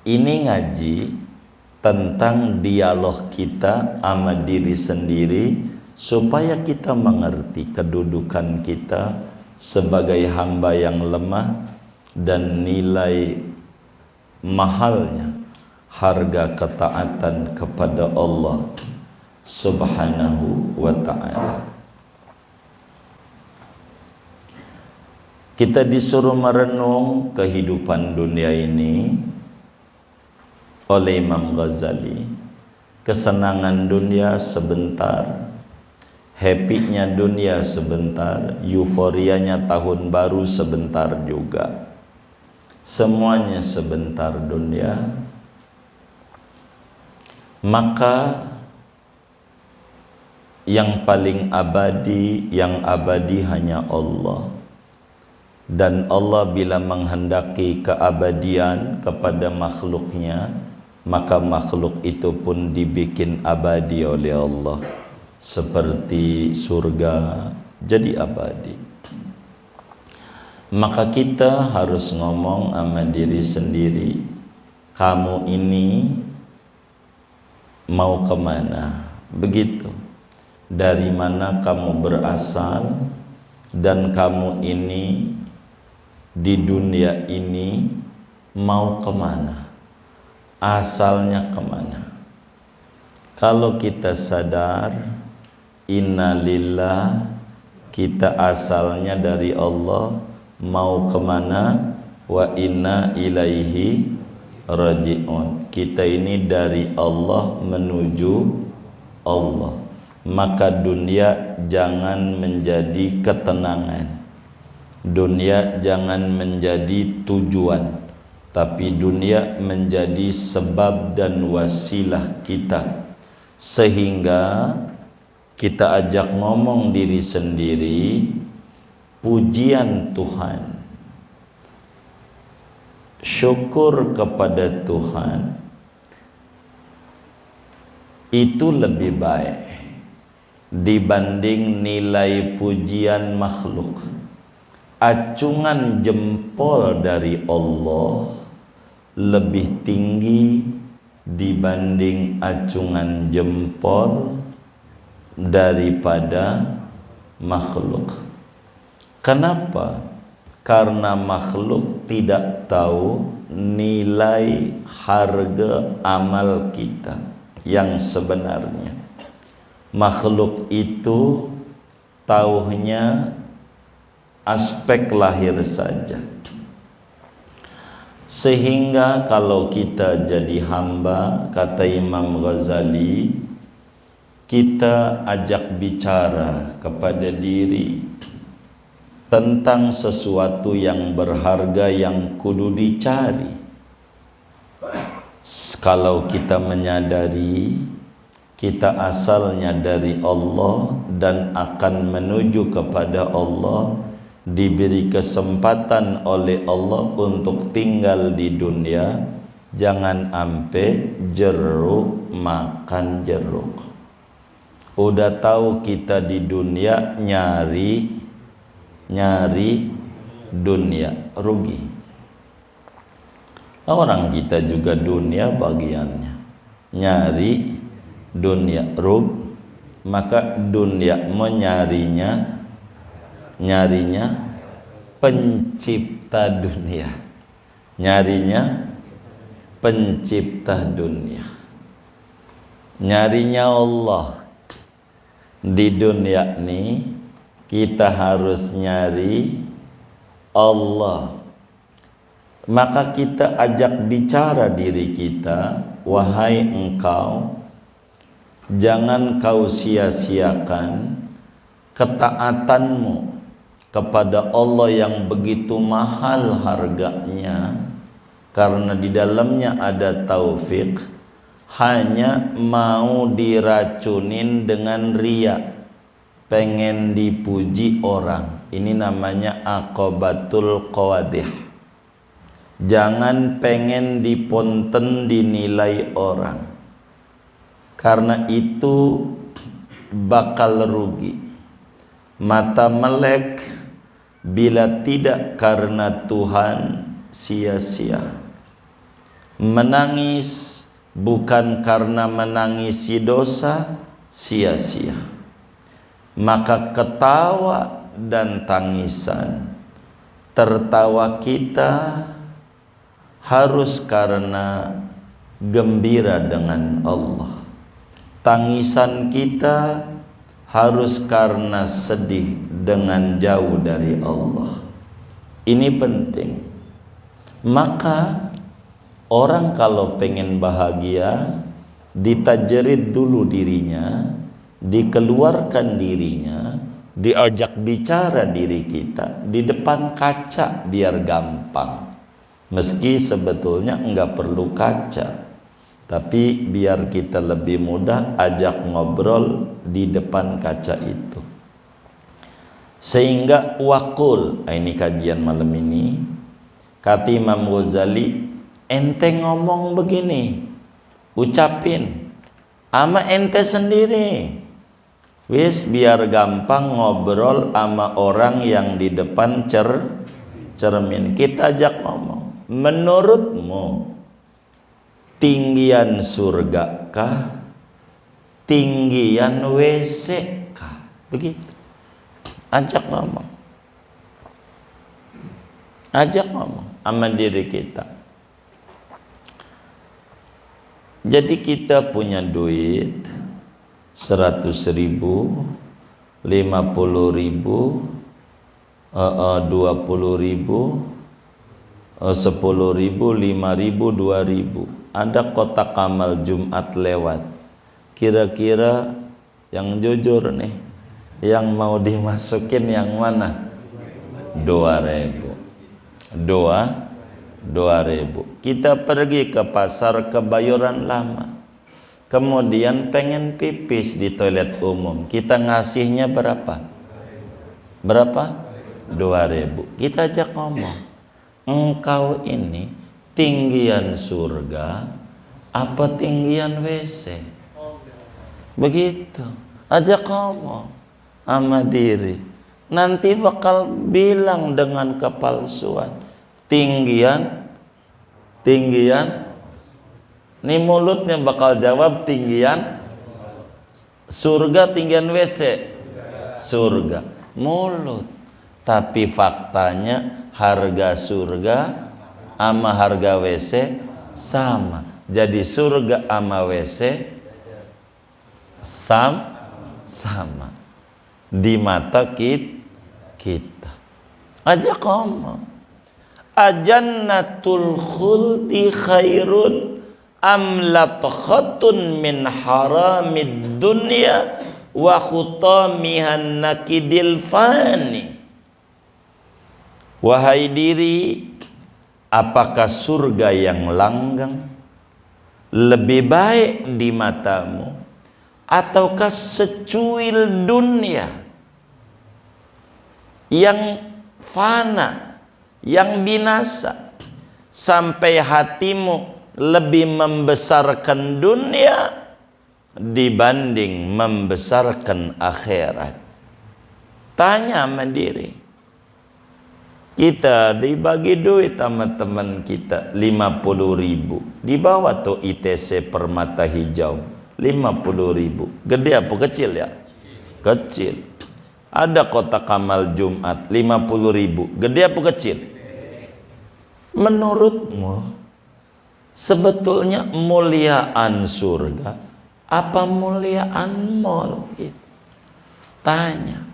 Ini ngaji tentang dialog kita sama diri sendiri supaya kita mengerti kedudukan kita sebagai hamba yang lemah dan nilai mahalnya harga ketaatan kepada Allah Subhanahu wa ta'ala. Kita disuruh merenung kehidupan dunia ini oleh Imam Ghazali. Kesenangan dunia sebentar, happy-nya dunia sebentar, euforianya tahun baru sebentar juga. Semuanya sebentar dunia. Maka yang paling abadi, yang abadi hanya Allah. Dan Allah bila menghendaki keabadian kepada makhluknya, maka makhluk itu pun dibikin abadi oleh Allah. Seperti surga jadi abadi. Maka kita harus ngomong sama diri sendiri, kamu ini mau kemana? Begitu. Dari mana kamu berasal, dan kamu ini di dunia ini mau kemana, asalnya kemana. Kalau kita sadar inna lillah, kita asalnya dari Allah, mau kemana, wa inna ilaihi raji'un, kita ini dari Allah menuju Allah. Maka dunia jangan menjadi ketenangan, dunia jangan menjadi tujuan, tapi dunia menjadi sebab dan wasilah kita, sehingga kita ajak ngomong diri sendiri, pujian Tuhan, syukur kepada Tuhan itu lebih baik dibanding nilai pujian makhluk. Acungan jempol dari Allah lebih tinggi dibanding acungan jempol daripada makhluk. Kenapa? Karena makhluk tidak tahu nilai harga amal kita yang sebenarnya. Makhluk itu taunya aspek lahir saja. Sehingga kalau kita jadi hamba, kata Imam Ghazali, kita ajak bicara kepada diri tentang sesuatu yang berharga yang kudu dicari. Kalau kita menyadari kita asalnya dari Allah dan akan menuju kepada Allah, diberi kesempatan oleh Allah untuk tinggal di dunia, jangan ampe jeruk makan jeruk. Udah tahu kita di dunia nyari dunia, rugi. Orang kita juga dunia bagiannya, nyari dunia, maka dunia menyarinya, pencipta dunia, nyarinya pencipta dunia, nyarinya Allah. Di dunia ini kita harus nyari Allah. Maka kita ajak bicara diri kita, wahai engkau, jangan kau sia-siakan ketaatanmu kepada Allah yang begitu mahal harganya, karena di dalamnya ada taufik. Hanya mau diracunin dengan riya, pengen dipuji orang. Ini namanya aqobatul qawadih. Jangan pengen diponten dinilai orang, karena itu bakal rugi. Mata melek bila tidak karena Tuhan sia-sia. Menangis bukan karena menangisi dosa sia-sia. Maka ketawa dan tangisan, tertawa kita harus karena gembira dengan Allah. Tangisan kita harus karena sedih dengan jauh dari Allah. Ini penting. Maka orang kalau pengen bahagia, ditajrid dulu dirinya, dikeluarkan dirinya, diajak bicara diri kita di depan kaca biar gampang. Meski sebetulnya enggak perlu kaca, tapi biar kita lebih mudah ajak ngobrol di depan kaca itu. Sehingga wakul, ini kajian malam ini, kata Imam Ghazali, ente ngomong begini, ucapin ama ente sendiri, wis biar gampang ngobrol sama orang yang di depan cermin. Kita ajak ngomong, menurutmu tinggian surga kah, tinggian WC kah? Begitu. Ajak ngomong, ajak ngomong sama diri kita. Jadi kita punya duit 100.000, 50.000, 20.000, 10.000, 5.000, 2.000. Ada kotak amal Jumat lewat. Kira-kira yang jujur nih, yang mau dimasukin yang mana? 2.000. 2.000. Kita pergi ke pasar Kebayoran Lama, kemudian pengen pipis di toilet umum. Kita ngasihnya berapa? Berapa? 2.000. Kita ajak ngomong, engkau ini tinggian surga apa tinggian WC? Begitu. Ajak ngomong sama diri. Nanti bakal bilang dengan kepalsuan, tinggian. Nih mulutnya bakal jawab tinggian surga, tinggian WC surga, mulut. Tapi faktanya harga surga sama harga WC sama. Jadi surga sama WC sama di mata kita. Ajak ngomong, ajannatul khuldi khairun am latkhatun min haramid dunya wa khutamihan nakidil fani. Wahai diri, apakah surga yang langgang lebih baik di matamu, ataukah secuil dunia yang fana, yang binasa, sampai hatimu lebih membesarkan dunia dibanding membesarkan akhirat? Tanya sama diri. Kita dibagi duit sama teman kita 50.000, dibawa tuh ITC Permata Hijau 50.000. Gede apa kecil ya? Kecil. Ada kotak amal Jumat 50.000. Gede apa kecil? Menurutmu sebetulnya muliaan surga apa muliaan mall? Gitu. Tanya.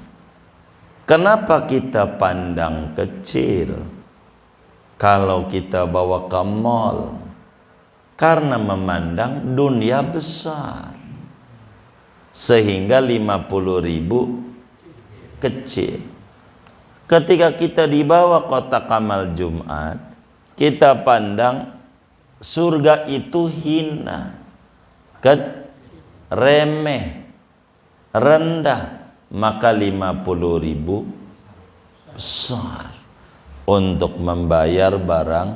Kenapa kita pandang kecil kalau kita bawa ke mall? Karena memandang dunia besar, sehingga 50.000 kecil. Ketika kita dibawa kotak amal Jumat, kita pandang surga itu hina, remeh, rendah. Maka 50.000 besar untuk membayar barang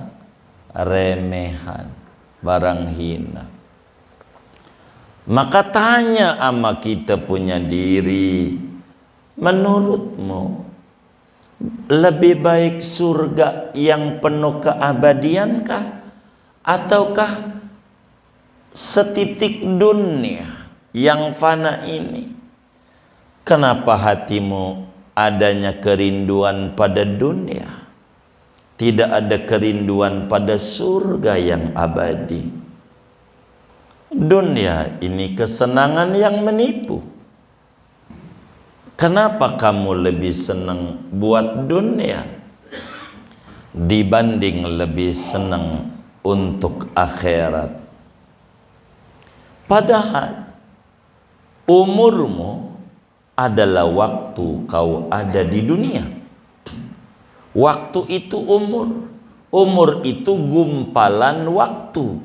remehan, barang hina. Maka tanya sama kita punya diri, menurutmu lebih baik surga yang penuh keabadiankah ataukah setitik dunia yang fana ini? Kenapa hatimu adanya kerinduan pada dunia, tidak ada kerinduan pada surga yang abadi? Dunia ini kesenangan yang menipu. Kenapa kamu lebih senang buat dunia dibanding lebih senang untuk akhirat? Padahal umurmu adalah waktu kau ada di dunia. Waktu itu umur. Umur itu gumpalan waktu.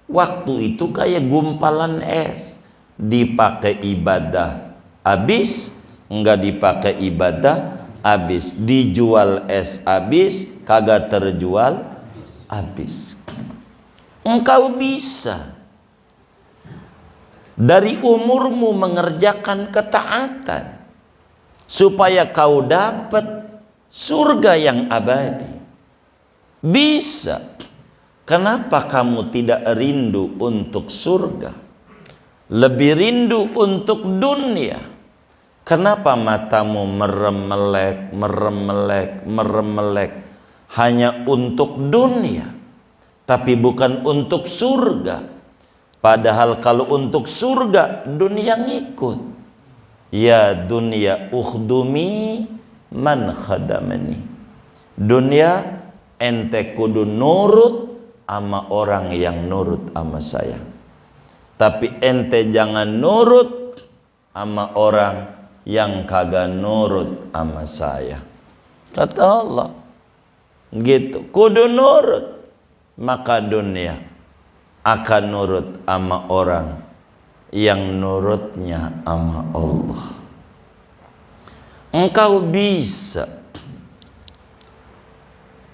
Waktu itu kayak gumpalan es. Dipakai ibadah habis, enggak dipakai ibadah habis. Dijual es habis, kagak terjual habis. Engkau bisa dari umurmu mengerjakan ketaatan supaya kau dapat surga yang abadi. Bisa. Kenapa kamu tidak rindu untuk surga, lebih rindu untuk dunia? Kenapa matamu meremelek hanya untuk dunia, tapi bukan untuk surga? Padahal kalau untuk surga, dunia ngikut. Ya dunia ukhdumi man khadamani. Dunia ente kudu nurut ama orang yang nurut ama saya. Tapi ente jangan nurut ama orang yang kagak nurut ama saya. Kata Allah. Gitu. Kudu nurut. Maka dunia akan nurut ama orang yang nurutnya ama Allah. Engkau bisa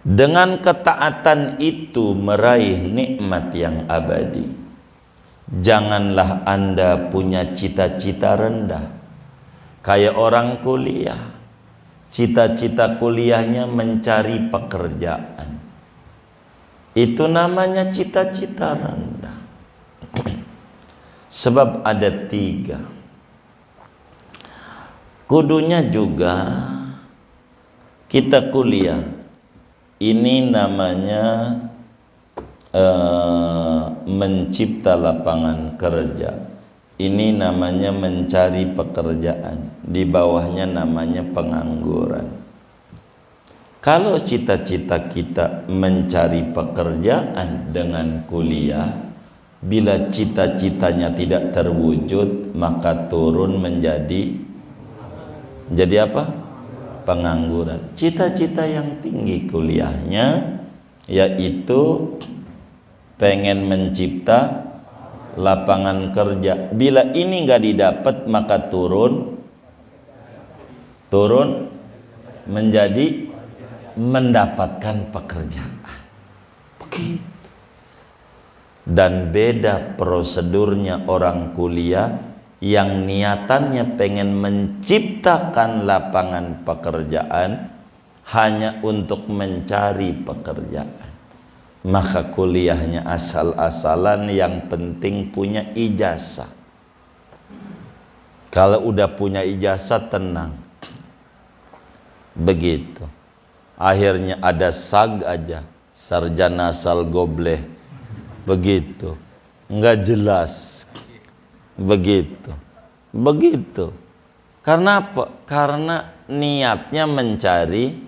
dengan ketaatan itu meraih nikmat yang abadi. Janganlah Anda punya cita-cita rendah. Kayak orang kuliah, cita-cita kuliahnya mencari pekerjaan. Itu namanya cita-cita rendah. Sebab ada 3. Kudunya juga kita kuliah. Ini namanya mencipta lapangan kerja. Ini namanya mencari pekerjaan. Di bawahnya namanya pengangguran. Kalau cita-cita kita mencari pekerjaan dengan kuliah, bila cita-citanya tidak terwujud, maka turun menjadi apa? Pengangguran. Cita-cita yang tinggi kuliahnya yaitu pengen mencipta lapangan kerja. Bila ini nggak didapat, maka turun menjadi mendapatkan pekerjaan. Begitu. Dan beda prosedurnya orang kuliah yang niatannya pengen menciptakan lapangan pekerjaan hanya untuk mencari pekerjaan. Maka kuliahnya asal-asalan, yang penting punya ijazah. Kalau udah punya ijazah tenang. Begitu. Akhirnya ada sag aja, sarjana asal gobleh. Begitu. Enggak jelas. Begitu. Karena apa? Karena niatnya mencari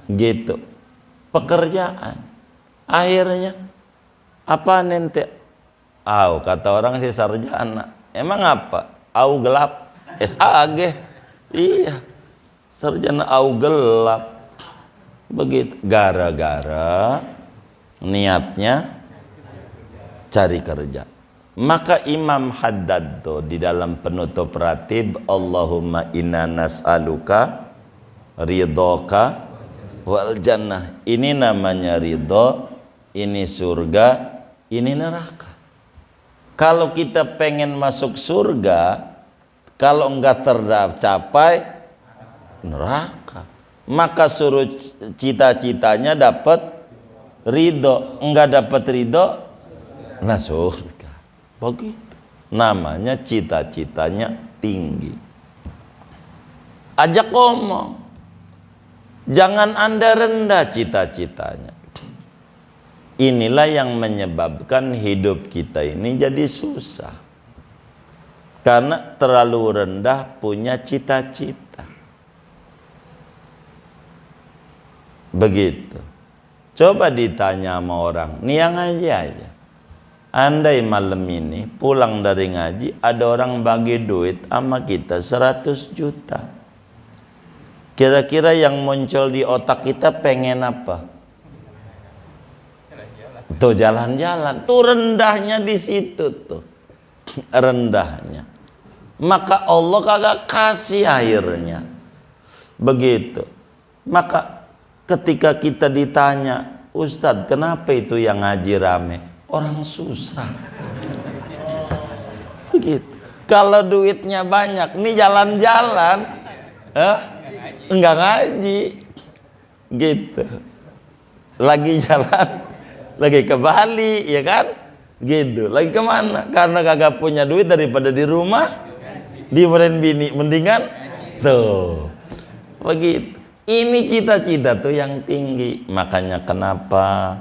gitu pekerjaan. Akhirnya apa nanti? Kata orang sih sarjana. Emang apa? Gelap. SAG. Iya. Sarjana gelap. Begitu. Gara-gara niatnya cari kerja. Maka Imam Haddad di dalam penutup ratib, Allahumma inna nas'aluka ridhoka wal jannah. Ini namanya ridho, ini surga, ini neraka. Kalau kita pengen masuk surga, kalau enggak tercapai neraka, maka suruh cita-citanya dapat ridho, enggak dapat ridho, nah surga. Begitu. Namanya cita-citanya tinggi. Ajak ngomong. Jangan Anda rendah cita-citanya. Inilah yang menyebabkan hidup kita ini jadi susah. Karena terlalu rendah punya cita-cita. Begitu. Coba ditanya sama orang, nih yang ngaji aja. Andai malam ini pulang dari ngaji, ada orang bagi duit sama kita 100 juta. Kira-kira yang muncul di otak kita pengen apa? Tuh jalan-jalan. Tuh rendahnya di situ tuh. Rendahnya. Maka Allah kagak kasih airnya. Begitu. Maka ketika kita ditanya, Ustadz kenapa itu yang ngaji rame? Orang susah. Begitu. Kalau duitnya banyak, nih jalan-jalan, enggak ngaji. Gitu. Lagi jalan, lagi ke Bali, ya kan? Gitu. Lagi kemana? Karena kagak punya duit daripada di rumah, dimarahin bini, mendingan tuh. Begitu. Ini cita-cita tuh yang tinggi. Makanya kenapa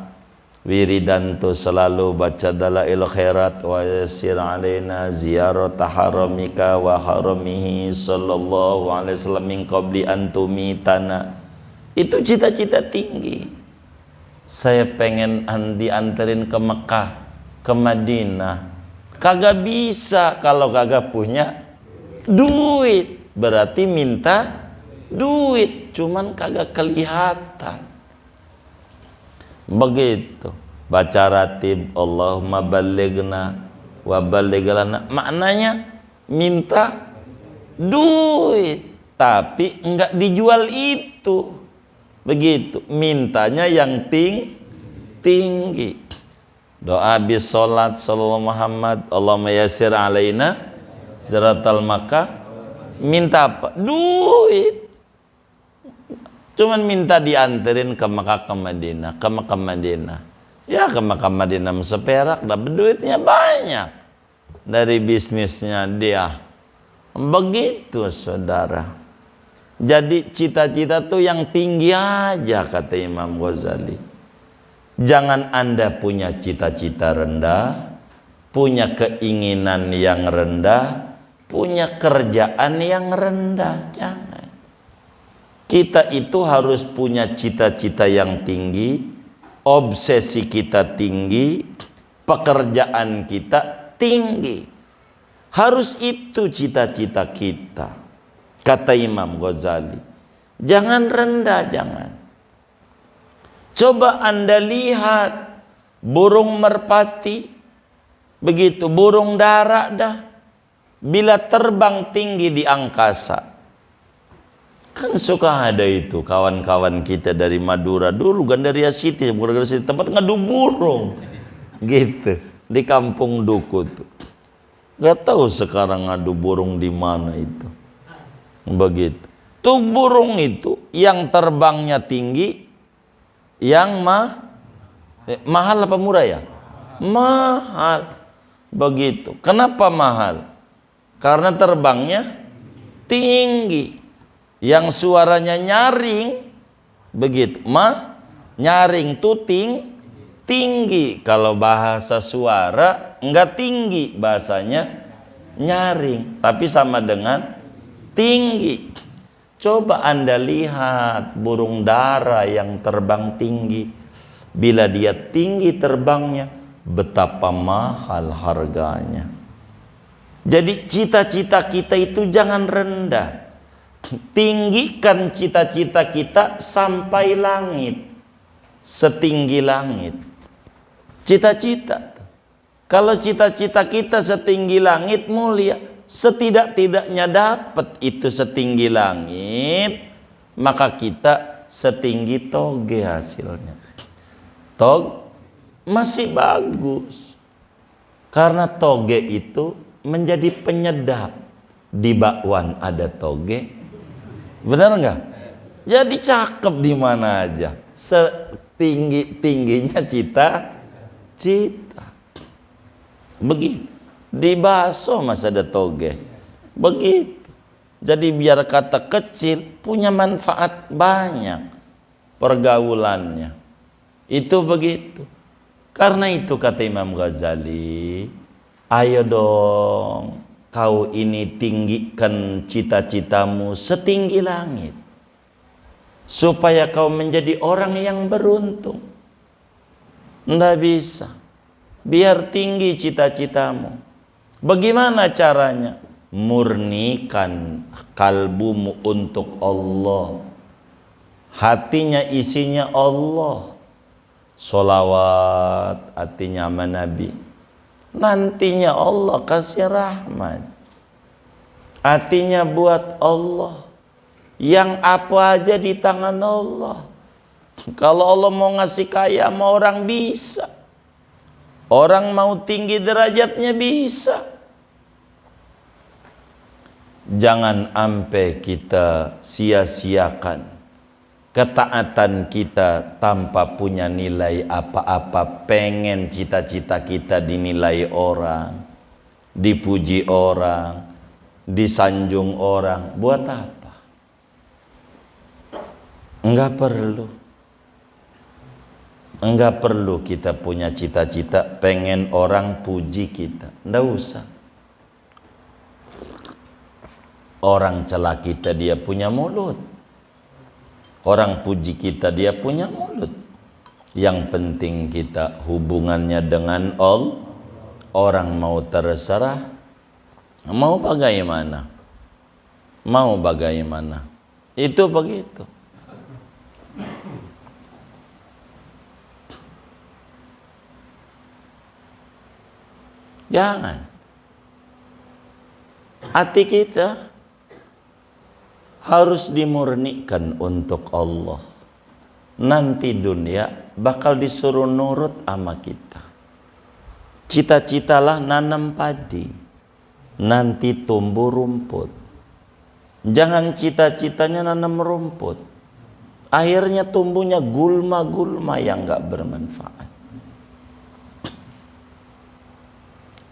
wiridan tuh selalu baca dalail khairat wa yasir alaina ziyarat haramika wa haramihi sallallahu alaihi wasallam min qabli an tumitana. Itu cita-cita tinggi. Saya pengen dianterin ke Mekah, ke Madinah. Kagak bisa kalau kagak punya duit. Berarti minta duit, cuman kagak kelihatan. Begitu. Baca ratib Allahumma ballighna wa balligh lana. Maknanya minta duit, tapi enggak dijual itu. Begitu. Mintanya yang tinggi. Doa habis salat sallallahu Muhammad, Allahumma yassir alaina ziratal Makkah. Minta apa? Duit. Cuman minta dianterin ke Mekah ke Madinah, ke Mekah Madinah. Ya ke Mekah Madinah seperak, dapat duitnya banyak dari bisnisnya dia. Begitu saudara. Jadi cita-cita tuh yang tinggi aja kata Imam Ghazali. Jangan Anda punya cita-cita rendah, punya keinginan yang rendah, punya kerjaan yang rendah. Jangan. Kita itu harus punya cita-cita yang tinggi, obsesi kita tinggi, pekerjaan kita tinggi. Harus itu cita-cita kita. Kata Imam Ghazali. Jangan rendah, jangan. Coba Anda lihat burung merpati, begitu, burung dara dah. Bila terbang tinggi di angkasa, kan suka ada itu kawan-kawan kita dari Madura dulu, Gandaria City, tempat ngadu burung gitu di kampung Duku tuh. Gak tahu sekarang ngadu burung di mana itu. Begitu. Tuh burung itu yang terbangnya tinggi, yang mahal apa murah ya? Mahal. Begitu. Kenapa mahal? Karena terbangnya tinggi. Yang suaranya nyaring, begitu, nyaring tuh tinggi. Kalau bahasa suara enggak tinggi, bahasanya nyaring, tapi sama dengan tinggi. Coba Anda lihat burung dara yang terbang tinggi. Bila dia tinggi terbangnya, betapa mahal harganya. Jadi cita-cita kita itu jangan rendah. Tinggikan cita-cita kita sampai langit, setinggi langit. Cita-cita. Kalau cita-cita kita setinggi langit mulia, setidak-tidaknya dapat itu setinggi langit, maka kita setinggi toge hasilnya. Masih bagus. Karena toge itu menjadi penyedap. Di bakwan ada toge. Benar enggak? Jadi cakep di mana aja. tingginya cita-cita. Begitu. Dibaso masa ada toge. Begitu. Jadi biar kata kecil punya manfaat banyak pergaulannya. Itu begitu. Karena itu kata Imam Ghazali, ayo dong kau ini tinggikan cita-citamu setinggi langit. Supaya kau menjadi orang yang beruntung. Nggak bisa. Biar tinggi cita-citamu. Bagaimana caranya? Murnikan kalbumu untuk Allah. Hatinya isinya Allah. Solawat hatinya sama Nabi. Nantinya Allah kasih rahmat. Hatinya buat Allah. Yang apa aja di tangan Allah. Kalau Allah mau ngasih kaya sama orang bisa. Orang mau tinggi derajatnya bisa. Jangan sampai kita sia-siakan ketaatan kita tanpa punya nilai apa-apa. Pengen cita-cita kita dinilai orang, dipuji orang, disanjung orang. Buat apa? Enggak perlu. Enggak perlu kita punya cita-cita pengen orang puji kita. Enggak usah. Orang celah kita dia punya mulut. Orang puji kita dia punya mulut. Yang penting kita hubungannya dengan Allah. Orang mau terserah, mau bagaimana? Mau bagaimana? Itu begitu. Jangan. Hati kita harus dimurnikan untuk Allah. Nanti dunia bakal disuruh nurut sama kita. Cita-citalah nanam padi, nanti tumbuh rumput. Jangan cita-citanya nanam rumput, akhirnya tumbuhnya gulma-gulma yang gak bermanfaat.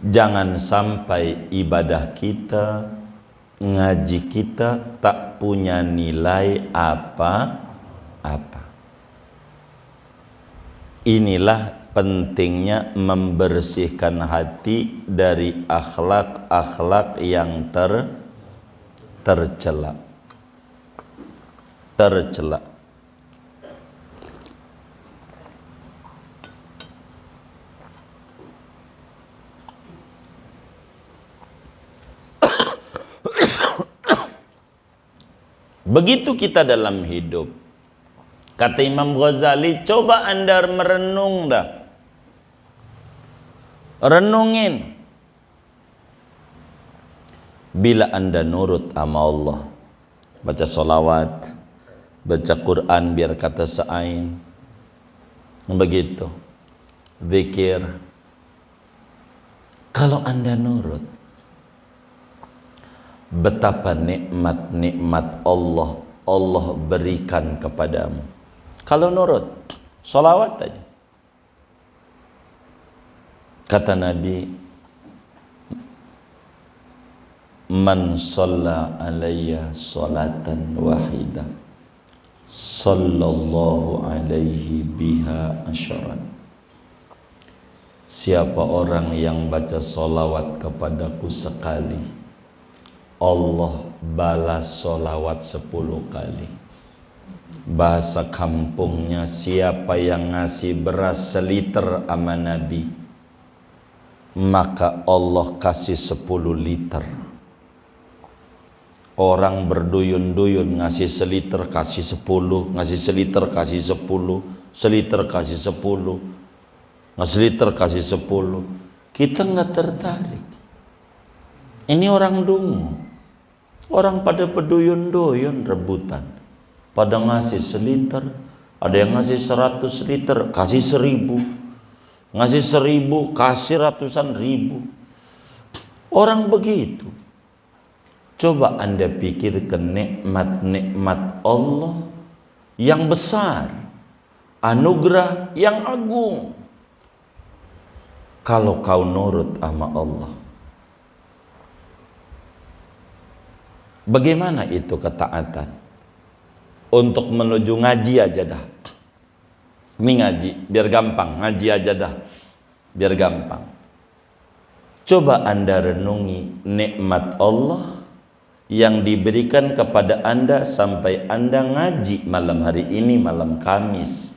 Jangan sampai ibadah kita, ngaji kita tak punya nilai apa-apa. Inilah pentingnya membersihkan hati dari akhlak-akhlak yang tercela. Begitu kita dalam hidup. Kata Imam Ghazali, coba Anda merenung dah. Renungin. Bila Anda nurut sama Allah, baca solawat, baca Quran biar kata seain, begitu, zikir. Kalau Anda nurut, betapa nikmat-nikmat Allah berikan kepadamu. Kalau nurut, salawat aja. Kata Nabi, man shalla alayya salatan wahidah sallallahu alaihi biha asyaran. Siapa orang yang baca salawat kepadaku sekali, Allah balas solawat 10 kali. Bahasa kampungnya, siapa yang ngasih beras seliter sama Nabi, maka Allah kasih 10 liter. Orang berduyun-duyun ngasih seliter kasih 10, ngasih seliter kasih 10, seliter kasih 10, ngasih liter kasih 10. Kita nggak tertarik. Ini orang dungu. Orang pada berduyun-duyun rebutan, pada ngasih seliter, ada yang ngasih 100 liter, kasih 1000, ngasih 1000, kasih ratusan ribu. Orang begitu. Coba Anda pikirkan nikmat-nikmat Allah yang besar. anugerah yang agung kalau kau nurut sama Allah. Bagaimana itu ketaatan? Untuk menuju ngaji aja dah. Ini ngaji, biar gampang. Ngaji aja dah, biar gampang. Coba Anda renungi nikmat Allah yang diberikan kepada Anda sampai Anda ngaji malam hari ini, malam Kamis.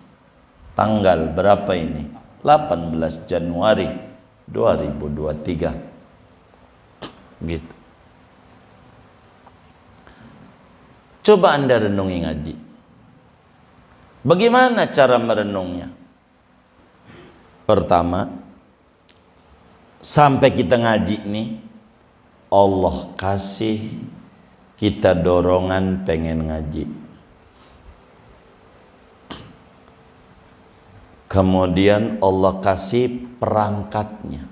Tanggal berapa ini? 18 Januari 2023. Gitu. Coba Anda renungi ngaji. Bagaimana cara merenungnya? Pertama, sampai kita ngaji nih, Allah kasih kita dorongan pengen ngaji. Kemudian Allah kasih perangkatnya.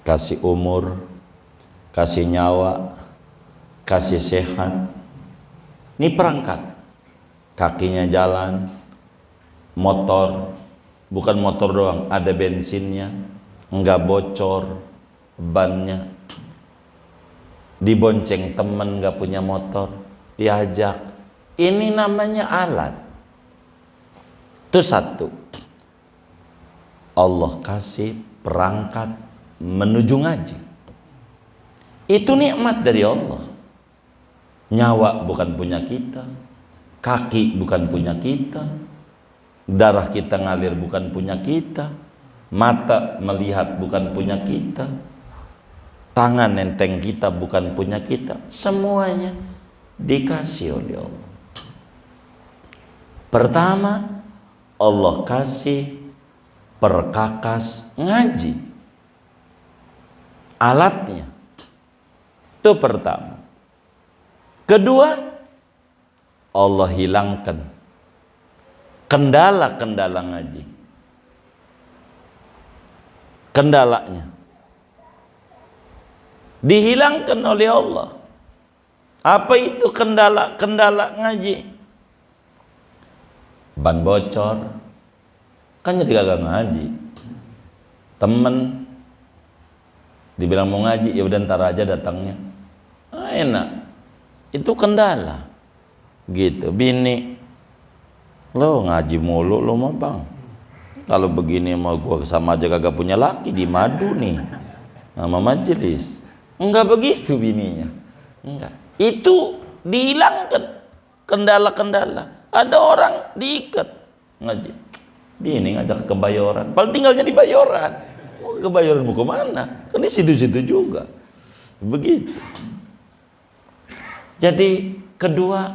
Kasih umur, kasih nyawa, kasih sehat. Ini perangkat. Kakinya jalan, motor, bukan motor doang, ada bensinnya, enggak bocor bannya, dibonceng temen enggak punya motor, diajak. Ini namanya alat. Itu satu. Allah kasih perangkat menuju ngaji. Itu nikmat dari Allah. Nyawa bukan punya kita, kaki bukan punya kita, darah kita ngalir bukan punya kita, mata melihat bukan punya kita, tangan nenteng kita bukan punya kita. Semuanya dikasih oleh Allah. Pertama, Allah kasih perkakas ngaji, alatnya. Itu pertama. Kedua, Allah hilangkan kendala-kendala ngaji. Kendalanya dihilangkan oleh Allah. Apa itu kendala-kendala ngaji? Ban bocor, kan jadi kagak ngaji. Temen dibilang mau ngaji, ya udah ntar aja datangnya. Enak. Itu kendala. Gitu. Bini, lo ngaji mulu lo mah bang. Kalau begini mau gua sama aja kagak punya laki, di madu nih sama majelis. Enggak begitu bininya. Enggak. Itu dihilangkan kendala-kendala. Ada orang diikat ngaji. Bini ngajak ke Bayoran. Paling tinggalnya di Bayoran. Oh, ke Bayoran mau kemana? Kan di situ-situ juga. Begitu. Jadi kedua,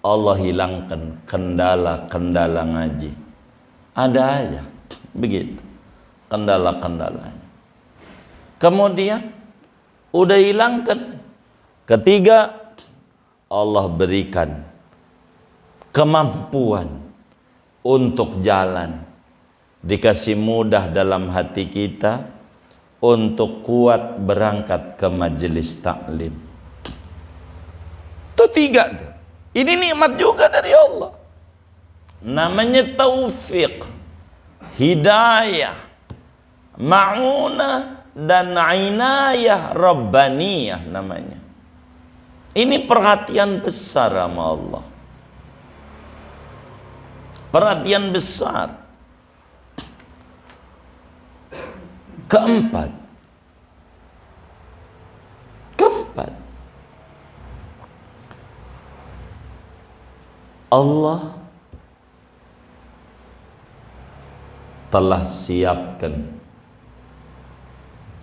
Allah hilangkan kendala-kendala ngaji. Ada aja begitu kendala-kendalanya. Kemudian udah hilangkan. Ketiga, Allah berikan kemampuan untuk jalan. Dikasih mudah dalam hati kita untuk kuat berangkat ke majelis taklim. Itu tiga. Ini nikmat juga dari Allah. Namanya taufik, hidayah, ma'unah, dan inayah rabbaniyah namanya. Ini perhatian besar sama Allah. Perhatian besar. Keempat, Allah telah siapkan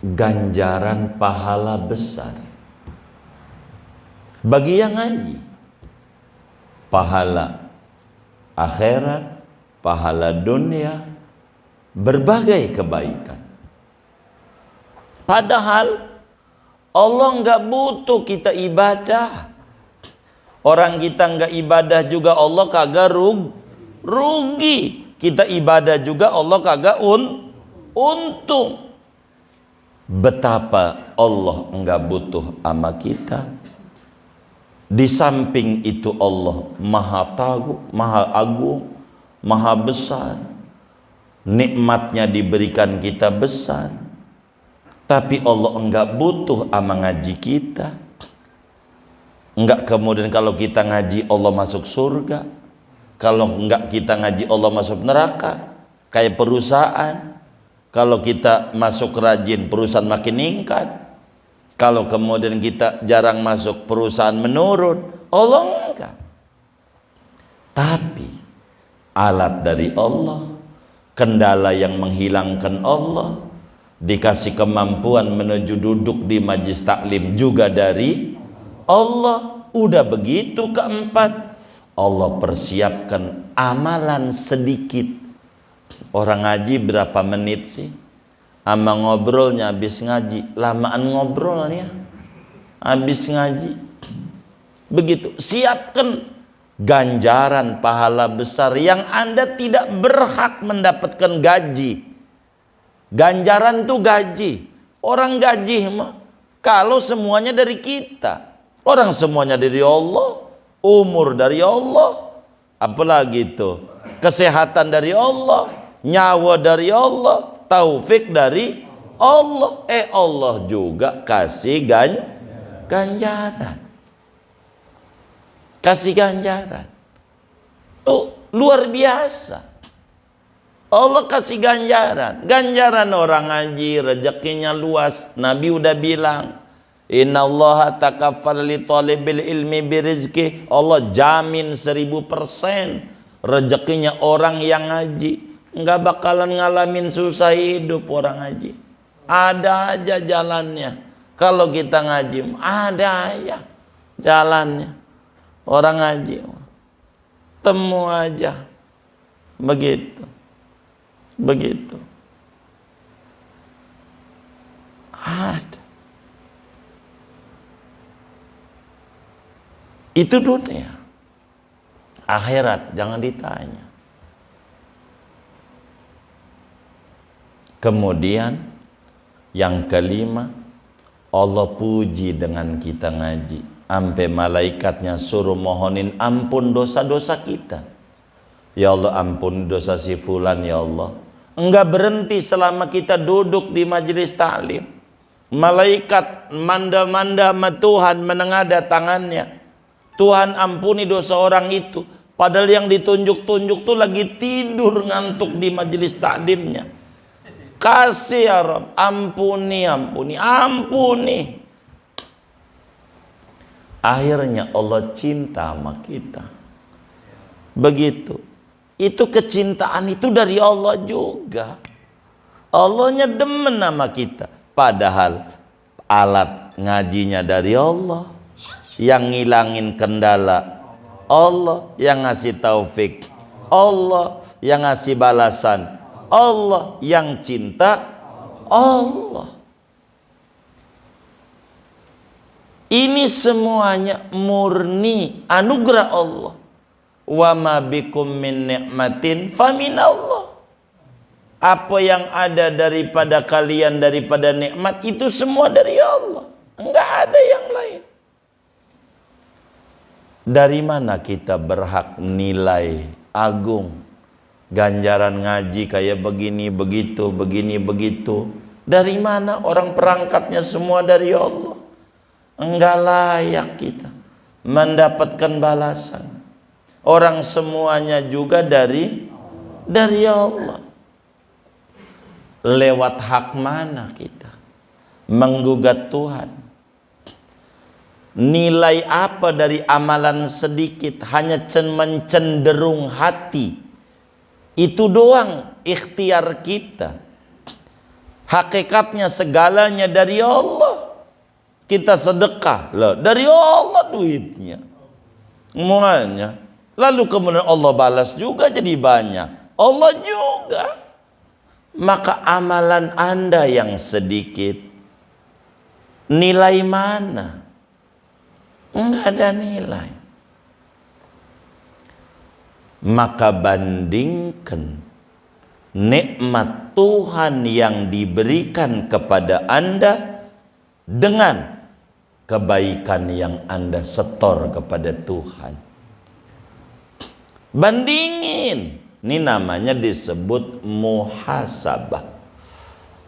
ganjaran pahala besar bagi yang ngaji. Pahala akhirat, pahala dunia, berbagai kebaikan. Padahal Allah nggak butuh kita ibadah. Orang kita nggak ibadah juga Allah kagak rugi. Kita ibadah juga Allah kagak untung. Betapa Allah nggak butuh sama kita. Di samping itu Allah maha tahu, maha agung, maha besar. Nikmatnya diberikan kita besar. Tapi Allah enggak butuh sama ngaji kita. Enggak kemudian kalau kita ngaji Allah masuk surga. Kalau enggak kita ngaji Allah masuk neraka. Kayak perusahaan. Kalau kita masuk rajin perusahaan makin meningkat. Kalau kemudian kita jarang masuk perusahaan menurun. Allah enggak. Tapi alat dari Allah, kendala yang menghilangkan Allah, dikasih kemampuan menuju duduk di majlis taklim juga dari Allah. Udah begitu keempat, Allah persiapkan amalan sedikit. Orang ngaji berapa menit sih? Ama ngobrolnya habis ngaji, lamaan ngobrolnya habis ngaji. Begitu, siapkan ganjaran pahala besar yang Anda tidak berhak mendapatkan gaji. Ganjaran tuh gaji. Orang gaji mah kalau semuanya dari kita. Orang semuanya dari Allah, umur dari Allah, apalagi itu kesehatan dari Allah, nyawa dari Allah, taufik dari Allah. Allah juga kasih ganjaran. Kasih ganjaran. Tuh luar biasa. Allah kasih ganjaran. Ganjaran orang ngaji rezekinya luas. Nabi udah bilang, innallaha takaffal li talibil ilmi birizki. Allah jamin 1000% rezekinya orang yang ngaji. Enggak bakalan ngalamin susah hidup orang ngaji. Ada aja jalannya. Kalau kita ngaji, ada aja jalannya. Orang ngaji temu aja. Begitu. Ada. Itu dunia. Akhirat jangan ditanya. Kemudian yang kelima, Allah puji dengan kita ngaji. Sampai malaikatnya suruh mohonin ampun dosa-dosa kita. Ya Allah, ampun dosa si fulan ya Allah. Enggak berhenti selama kita duduk di majelis taklim. Malaikat manda-manda sama Tuhan menengadah tangannya. Tuhan ampuni dosa orang itu. Padahal yang ditunjuk-tunjuk tuh lagi tidur ngantuk di majelis taklimnya. Kasih ya Rabb, ampuni. Akhirnya Allah cinta sama kita. Begitu. Itu kecintaan itu dari Allah juga. Allahnya demen sama kita. Padahal alat ngajinya dari Allah. Yang ngilangin kendala Allah. Yang ngasih taufik Allah. Yang ngasih balasan Allah. Yang cinta Allah. Ini semuanya murni anugerah Allah. Wa ma bikum min ni'matin famin Allah. Apa yang ada daripada kalian daripada nikmat itu semua dari Allah. Enggak ada yang lain. Dari mana kita berhak nilai agung ganjaran ngaji kayak begini begitu? Dari mana? Orang perangkatnya semua dari Allah. Enggak layak kita mendapatkan balasan. Orang semuanya juga dari Allah. Lewat hak mana kita menggugat Tuhan? Nilai apa dari amalan sedikit? Hanya mencenderung hati. Itu doang ikhtiar kita. Hakikatnya segalanya dari Allah. Kita sedekah lah dari Allah duitnya. Semuanya. Lalu kemudian Allah balas juga jadi banyak. Allah juga. Maka amalan Anda yang sedikit, nilai mana? Enggak ada nilai. Maka bandingkan nikmat Tuhan yang diberikan kepada Anda dengan kebaikan yang Anda setor kepada Tuhan. Bandingin. Ini namanya disebut muhasabah.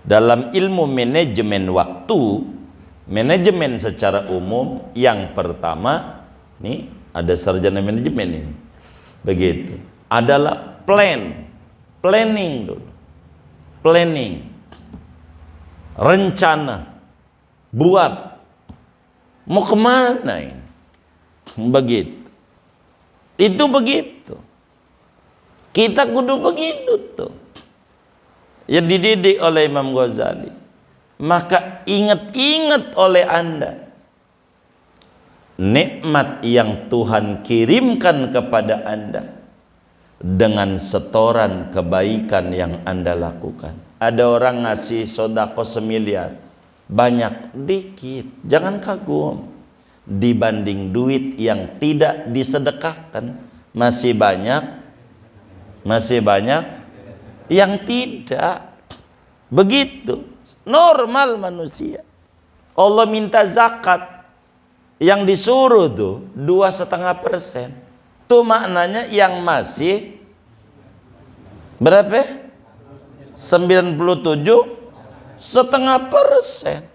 Dalam ilmu manajemen waktu, manajemen secara umum, yang pertama, nih ada sarjana manajemen ini, begitu, adalah planning dulu, planning, rencana, buat, mau kemana ini, begitu, itu begitu, kita kudu begitu tuh, ya dididik oleh Imam Ghazali. Maka ingat-ingat oleh Anda nikmat yang Tuhan kirimkan kepada Anda dengan setoran kebaikan yang Anda lakukan. Ada orang ngasih sodako 1 miliar, banyak dikit, jangan kagum. Dibanding duit yang tidak disedekahkan, masih banyak yang tidak. Begitu normal manusia. Allah minta zakat, yang disuruh tuh 2,5%. Itu maknanya yang masih berapa? 97,5%.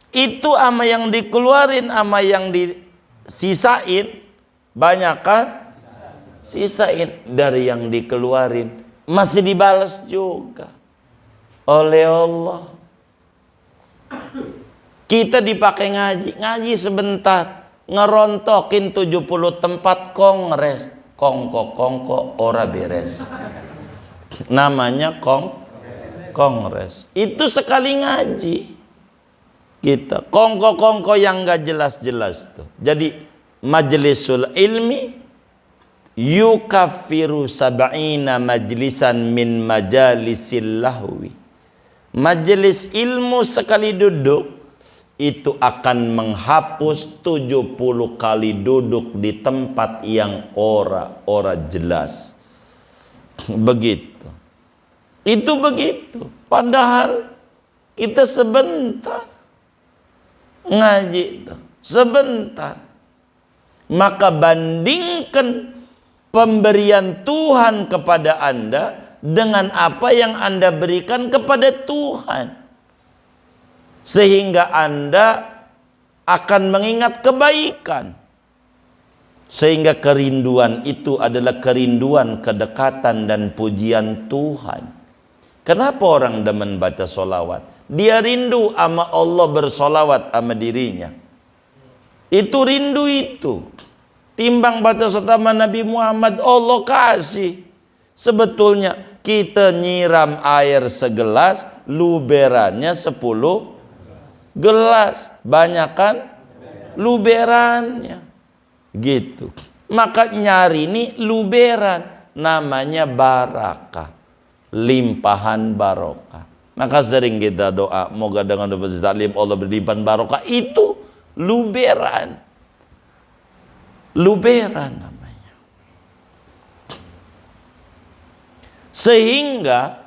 Itu ama yang dikeluarin, ama yang disisain, banyak kan? Sisain dari yang dikeluarin, masih dibalas juga oleh Allah. Kita dipakai ngaji sebentar, ngerontokin 70 tempat kongres, kongko ora beres. Namanya kongres. Itu sekali ngaji. Kita kongko yang gak jelas-jelas tuh. Jadi majlisul ilmi yukaffiru sab'ina majlisan min majalisil lahwi. Majelis ilmu sekali duduk itu akan menghapus 70 kali duduk di tempat yang ora jelas. Begitu. Itu begitu. Padahal kita sebentar ngaji itu, sebentar. Maka bandingkan pemberian Tuhan kepada Anda dengan apa yang Anda berikan kepada Tuhan, sehingga Anda akan mengingat kebaikan, sehingga kerinduan itu adalah kerinduan kedekatan dan pujian Tuhan. Kenapa orang demen baca solawat? Dia rindu sama Allah, bersolawat sama dirinya. Itu rindu itu. Timbang baca sotama Nabi Muhammad, Allah kasih. Sebetulnya kita nyiram air segelas, luberannya 10 gelas. Banyak kan luberannya. Gitu. Maka nyari ini luberan, namanya barakah, limpahan barokah. Maka sering kita doa, moga dengan doa taklim Allah berlimpahan barokah. Itu luberan. Luberan namanya. Sehingga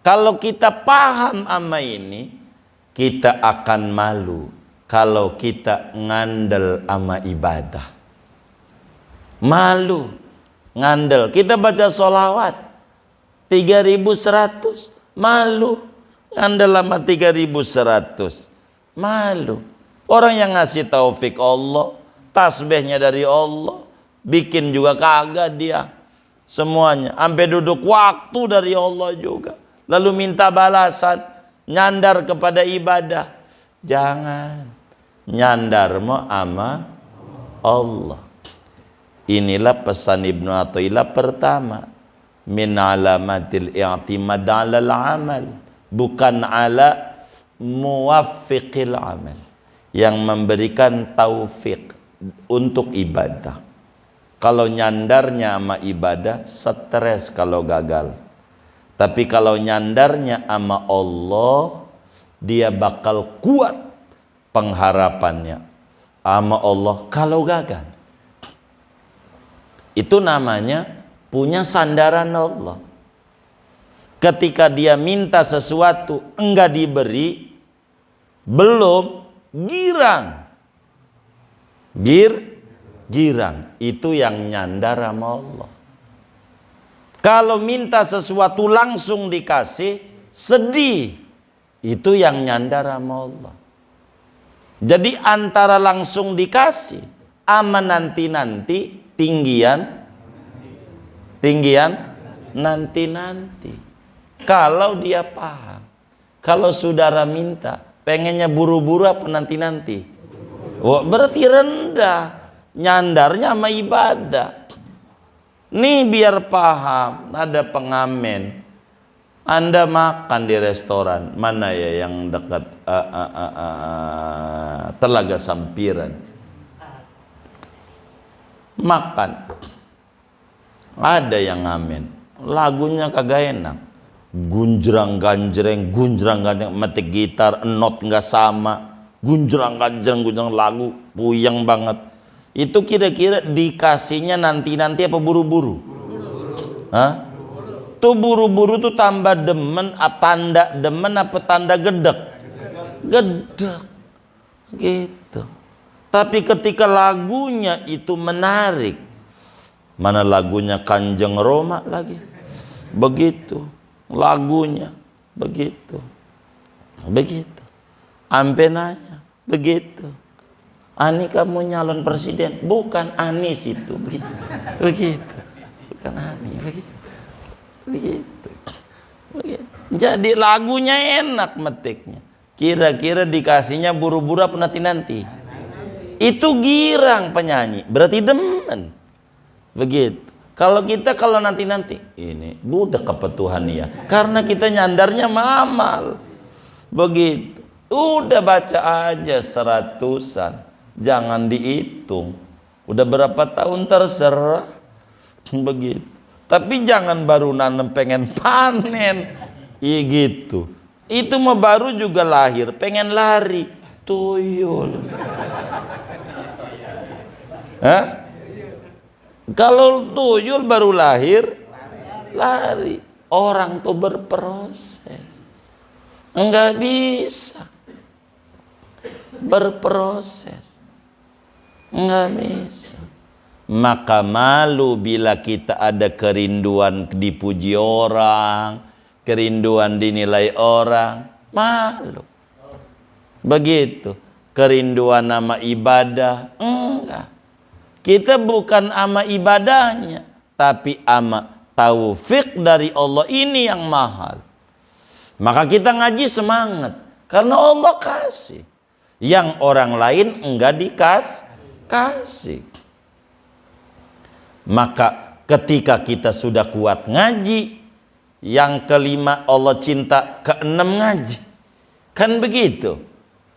kalau kita paham ama ini, kita akan malu kalau kita ngandel ama ibadah. Malu ngandel. Kita baca sholawat 3.100, malu ngandel ama 3.100, malu. Orang yang ngasih taufik Allah, tasbihnya dari Allah, bikin juga kagak dia. Semuanya, sampai duduk waktu dari Allah juga. Lalu minta balasan, nyandar kepada ibadah. Jangan, nyandar mau ama Allah. Inilah pesan Ibnu Athaillah pertama. Min alamatil i'timad 'alal amal, bukan ala muwaffiqil amal, yang memberikan taufik untuk ibadah. Kalau nyandarnya sama ibadah, stres kalau gagal. Tapi kalau nyandarnya sama Allah, dia bakal kuat pengharapannya sama Allah kalau gagal. Itu namanya punya sandaran Allah. Ketika dia minta sesuatu enggak diberi, belum girang, girang. Itu yang nyandar sama Allah. Kalau minta sesuatu langsung dikasih, sedih. Itu yang nyandar sama Allah. Jadi antara langsung dikasih sama nanti-nanti, tinggian nanti-nanti. Kalau dia paham. Kalau saudara minta, pengennya buru-buru apa nanti-nanti? Oh, berarti rendah. Nyandarnya sama ibadah. Nih biar paham, ada pengamen. Anda makan di restoran, mana ya yang dekat Telaga Sampiran. Makan. Ada yang ngamen. Lagunya kagak enak. Gunjrang-ganjreng, metik gitar, not nggak sama. Gunjrang-ganjreng lagu, puyeng banget. Itu kira-kira dikasihnya nanti-nanti apa buru-buru? Hah? Tuh buru-buru tuh tambah demen, tanda demen apa tanda gedek? Gedek. Gitu. Tapi ketika lagunya itu menarik, mana lagunya Kanjeng Roma lagi? Begitu. Lagunya begitu. Begitu. Ampe nanya, begitu. Ani kamu nyalon presiden? Bukan, Anis itu. Begitu. Begitu. Bukan Ani, begitu. Begitu. Jadi lagunya enak metiknya. Kira-kira dikasihnya buru-buru apa nanti-nanti? Itu girang penyanyi, berarti demen. Begitu. Kalau kita kalau nanti-nanti, ini budak apa Tuhan ya? Karena kita nyandarnya mamal. Begitu. Udah baca aja 100-an. Jangan dihitung. Udah berapa tahun terserah. Begitu. Tapi jangan baru nanam pengen panen. Iya gitu. Itu mah baru juga lahir pengen lari. Tuyul. Hah? Kalau tuyul baru lahir lari. Orang tuh berproses. Enggak bisa berproses. Enggak bisa. Maka malu bila kita ada kerinduan dipuji orang, kerinduan dinilai orang, malu. Begitu. Kerinduan nama ibadah, enggak. Kita bukan ama ibadahnya, tapi ama taufik dari Allah, ini yang mahal. Maka kita ngaji semangat, karena Allah kasih. Yang orang lain enggak dikasih. Maka ketika kita sudah kuat ngaji, yang kelima Allah cinta, keenam ngaji. Kan begitu.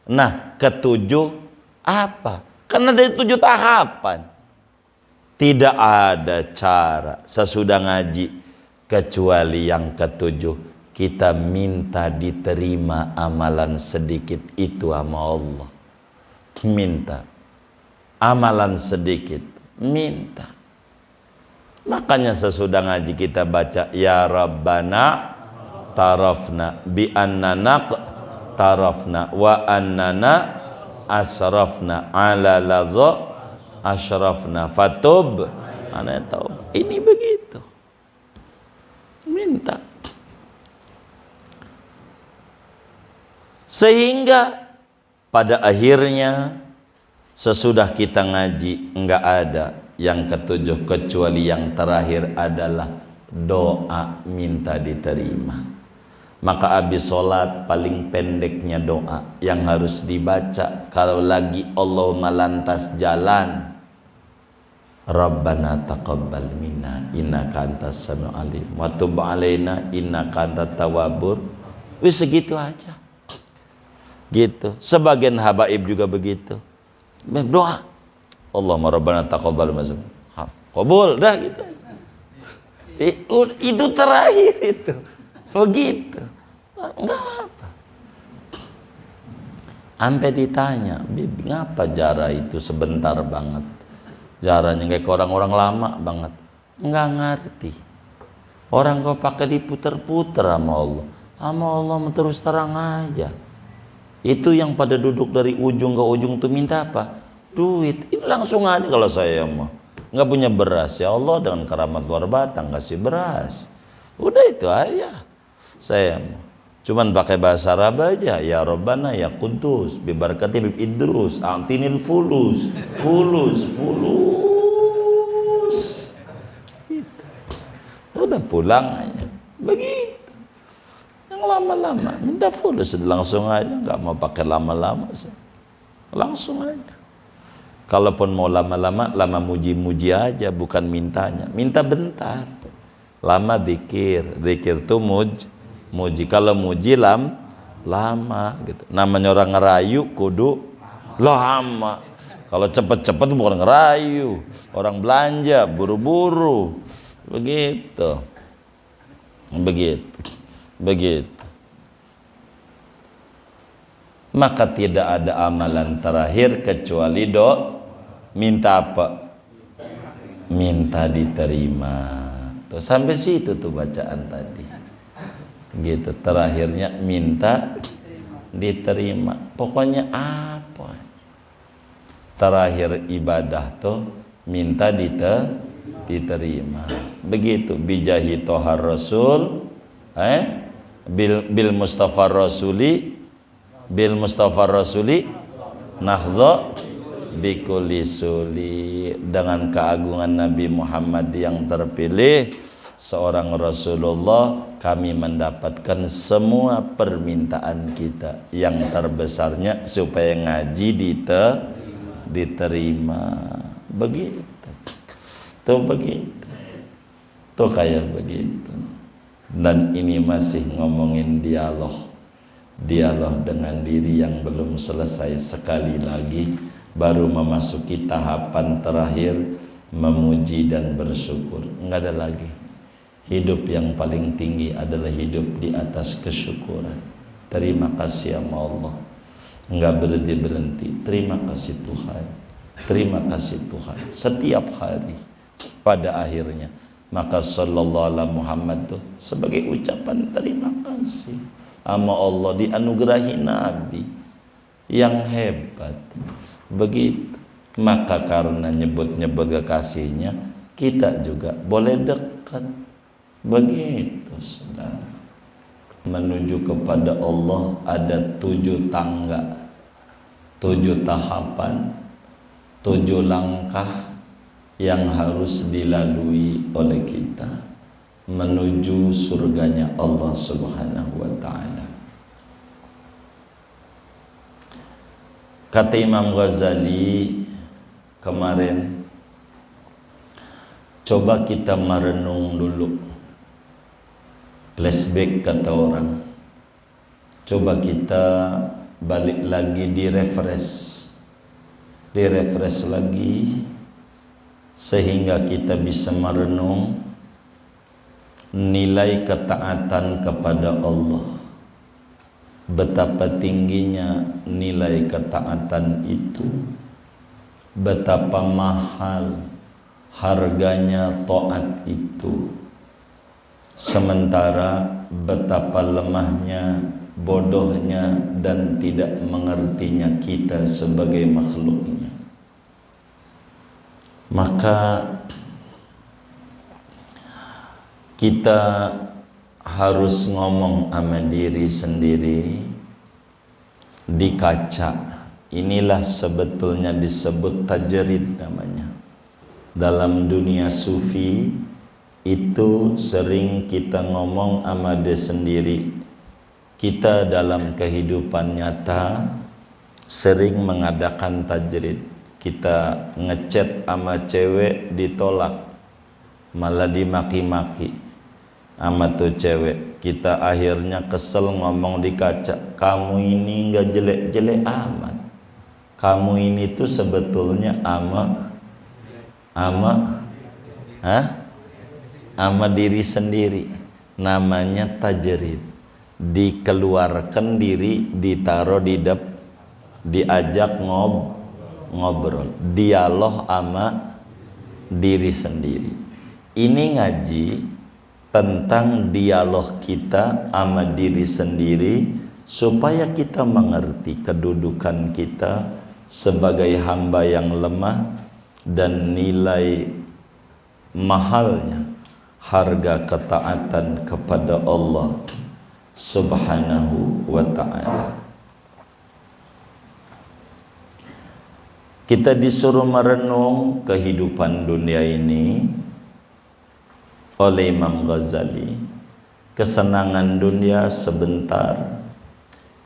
Nah, ketujuh apa? Karena ada 7 tahapan. Tidak ada cara sesudah ngaji kecuali yang ketujuh. Kita minta diterima amalan sedikit itu sama Allah. Minta. Amalan sedikit. Minta. Makanya sesudah ngaji kita baca ya Rabbana tarafna bi annana tarafna wa annana asrafna ala ladza asrafna fatub ana taub. Ini begitu. Minta. Sehingga pada akhirnya sesudah kita ngaji enggak ada yang ketujuh kecuali yang terakhir adalah doa minta diterima. Maka habis sholat paling pendeknya doa yang harus dibaca kalau lagi Allahumma lantas jalan, Rabbana taqabbal minna innaka antas samiul alim wa tub alaina innaka antat tawwabur. Wis segitu aja. Gitu. Sebagian habaib juga begitu. Doa Allahumma rabbana taqabbal mazmum. Qabul dah gitu. Itu terakhir itu. Begitu. Enggak apa. Sampai ditanya, "Bib, ngapa jara itu sebentar banget? Jaranya kayak orang-orang lama banget." Enggak ngerti. Orang kau pakai diputer-puter sama Allah. Sama Allah terus terang aja. Itu yang pada duduk dari ujung ke ujung tuh minta apa? duit. Ini langsung aja kalau saya mah. Nggak punya beras, ya Allah dengan keramat luar batang kasih beras. Udah itu aja. Saya mah. Cuman pakai bahasa Arab aja. Ya Rabbana ya Qudus bi barakati bi Idrus a'tinil fulus. Udah pulang aja. Begitu. Yang lama-lama minta fulus langsung aja, nggak mau pakai lama-lama sih. Langsung aja. Kalaupun mau lama-lama, lama muji-muji aja, bukan mintanya. Minta bentar. Lama zikir tuh muji. Kalau muji lama gitu. Namanya orang ngerayu kudu lama. Kalau cepet-cepet bukan ngerayu. Orang belanja buru-buru. Begitu. Maka tidak ada amalan terakhir kecuali minta apa? Minta diterima. Tuh sampai situ tuh bacaan tadi. Gitu, terakhirnya minta diterima. Pokoknya apa? Terakhir ibadah tuh minta diterima. Begitu bijahi tohar rasul bil mustafa rasuli nahdha bikulli suli. Dengan keagungan Nabi Muhammad yang terpilih seorang Rasulullah, kami mendapatkan semua permintaan kita. Yang terbesarnya supaya ngaji diterima. Begitu. Tuh kayak begitu. Dan ini masih ngomongin dialog dengan diri yang belum selesai. Sekali lagi baru memasuki tahapan terakhir, memuji dan bersyukur. Enggak ada lagi. Hidup yang paling tinggi adalah hidup di atas kesyukuran. Terima kasih sama Allah. Enggak berhenti. Terima kasih Tuhan. Terima kasih Tuhan. Setiap hari pada akhirnya. Maka sallallahu alaihi Muhammad tuh sebagai ucapan terima kasih sama Allah, dianugerahi Nabi yang hebat. Begitu. Maka karena nyebut-nyebut kekasihnya, kita juga boleh dekat. Begitu, saudara. Menuju kepada Allah ada 7 tangga, 7 tahapan, 7 langkah yang harus dilalui oleh kita menuju surganya Allah Subhanahu wa ta'ala. Kata Imam Ghazali kemarin, coba kita merenung dulu, flashback kata orang. Coba kita balik lagi, direfresh lagi, sehingga kita bisa merenung nilai ketaatan kepada Allah. Betapa tingginya nilai ketaatan itu, betapa mahal harganya taat itu, sementara betapa lemahnya, bodohnya dan tidak mengertinya kita sebagai makhluknya. Maka kita harus ngomong sama diri sendiri di kaca. Inilah sebetulnya disebut tajrid namanya. Dalam dunia sufi itu sering kita ngomong sama diri sendiri. Kita dalam kehidupan nyata sering mengadakan tajrid. Kita ngechat sama cewek ditolak, malah dimaki-maki sama tuh cewek. Kita akhirnya kesel ngomong di kaca, kamu ini nggak jelek-jelek amat, kamu ini tuh sebetulnya ama diri sendiri. Namanya tajrid. Dikeluarkan diri, ditaruh diajak ngobrol, dialog sama diri sendiri. Ini ngaji tentang dialog kita sama diri sendiri, supaya kita mengerti kedudukan kita, sebagai hamba yang lemah dan nilai mahalnya harga ketaatan kepada Allah Subhanahu wa ta'ala. Kita disuruh merenung kehidupan dunia ini oleh Imam Ghazali. Kesenangan dunia sebentar,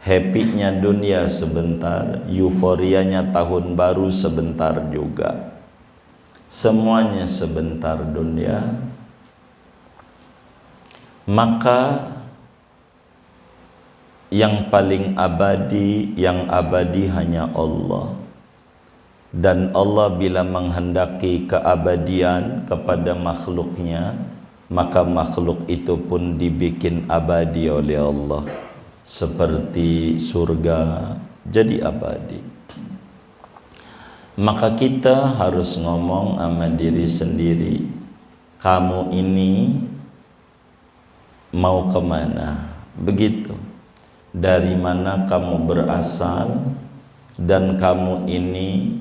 happy-nya dunia sebentar, euforianya tahun baru sebentar juga. Semuanya sebentar dunia. Maka yang paling abadi, yang abadi hanya Allah. Dan Allah bila menghendaki keabadian kepada makhluknya, maka makhluk itu pun dibikin abadi oleh Allah. Seperti surga jadi abadi. Maka kita harus ngomong sama diri sendiri, kamu ini mau kemana? Begitu. Dari mana kamu berasal, dan kamu ini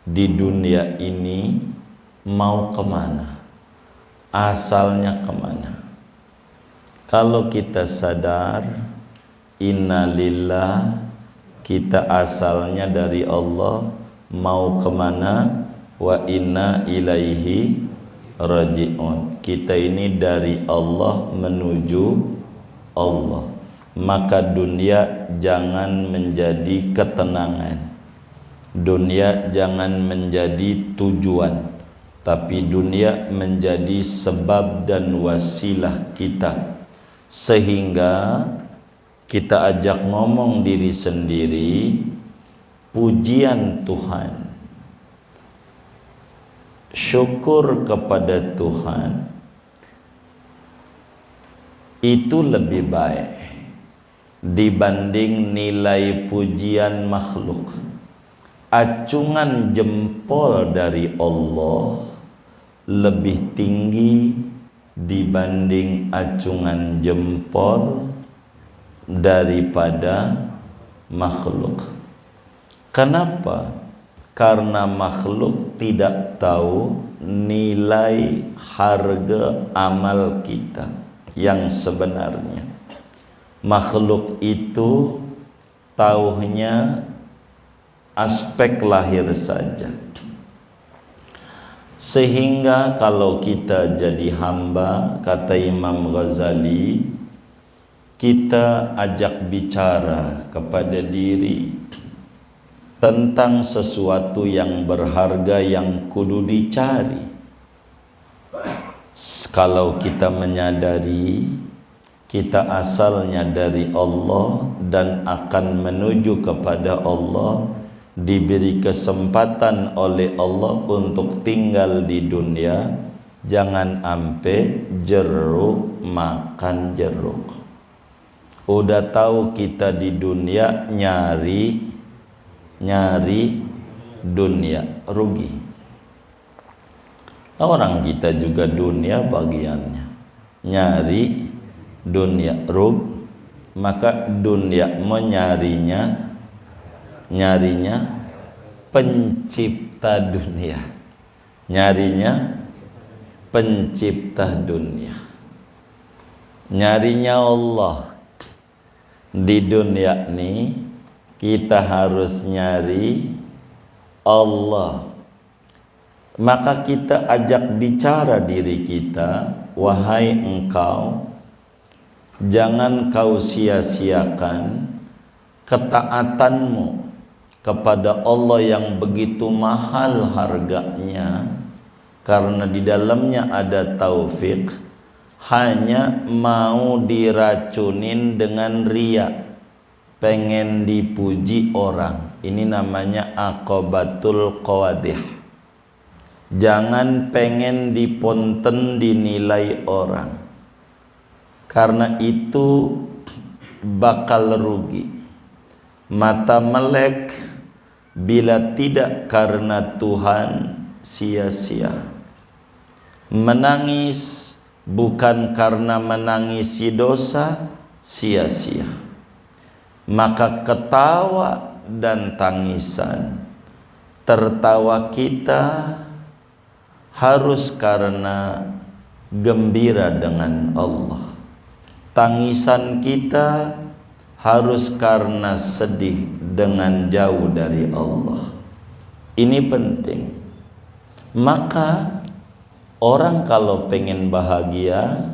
di dunia ini mau kemana, asalnya kemana. Kalau kita sadar inna lillah, kita asalnya dari Allah, mau kemana, wa inna ilaihi raji'un, kita ini dari Allah menuju Allah. Maka dunia jangan menjadi ketenangan, dunia jangan menjadi tujuan, tapi dunia menjadi sebab dan wasilah kita, sehingga kita ajak ngomong diri sendiri, pujian Tuhan, syukur kepada Tuhan itu lebih baik dibanding nilai pujian makhluk. Acungan jempol dari Allah lebih tinggi dibanding acungan jempol daripada makhluk. Kenapa? Karena makhluk tidak tahu nilai harga amal kita yang sebenarnya. Makhluk itu taunya aspek lahir saja. Sehingga kalau kita jadi hamba, kata Imam Ghazali, kita ajak bicara kepada diri tentang sesuatu yang berharga yang kudu dicari. Kalau kita menyadari kita asalnya dari Allah dan akan menuju kepada Allah, diberi kesempatan oleh Allah untuk tinggal di dunia, jangan ampe jeruk makan jeruk. Udah tahu kita di dunia nyari dunia, rugi. Orang kita juga dunia bagiannya, nyari dunia, maka dunia nyarinya pencipta dunia, nyarinya pencipta dunia, nyarinya Allah. Di dunia ini kita harus nyari Allah. Maka kita ajak bicara diri kita, wahai engkau, jangan kau sia-siakan ketaatanmu kepada Allah yang begitu mahal harganya, karena di dalamnya ada taufik. Hanya mau diracunin dengan riya, pengen dipuji orang. Ini namanya aqobatul qawadih. Jangan pengen diponten dinilai orang, karena itu bakal rugi. Mata melek bila tidak karena Tuhan, sia-sia. Menangis bukan karena menangisi dosa, sia-sia. Maka ketawa dan tangisan. Tertawa kita harus karena gembira dengan Allah. Tangisan kita harus karena sedih dengan jauh dari Allah. Ini penting. Maka orang kalau pengen bahagia,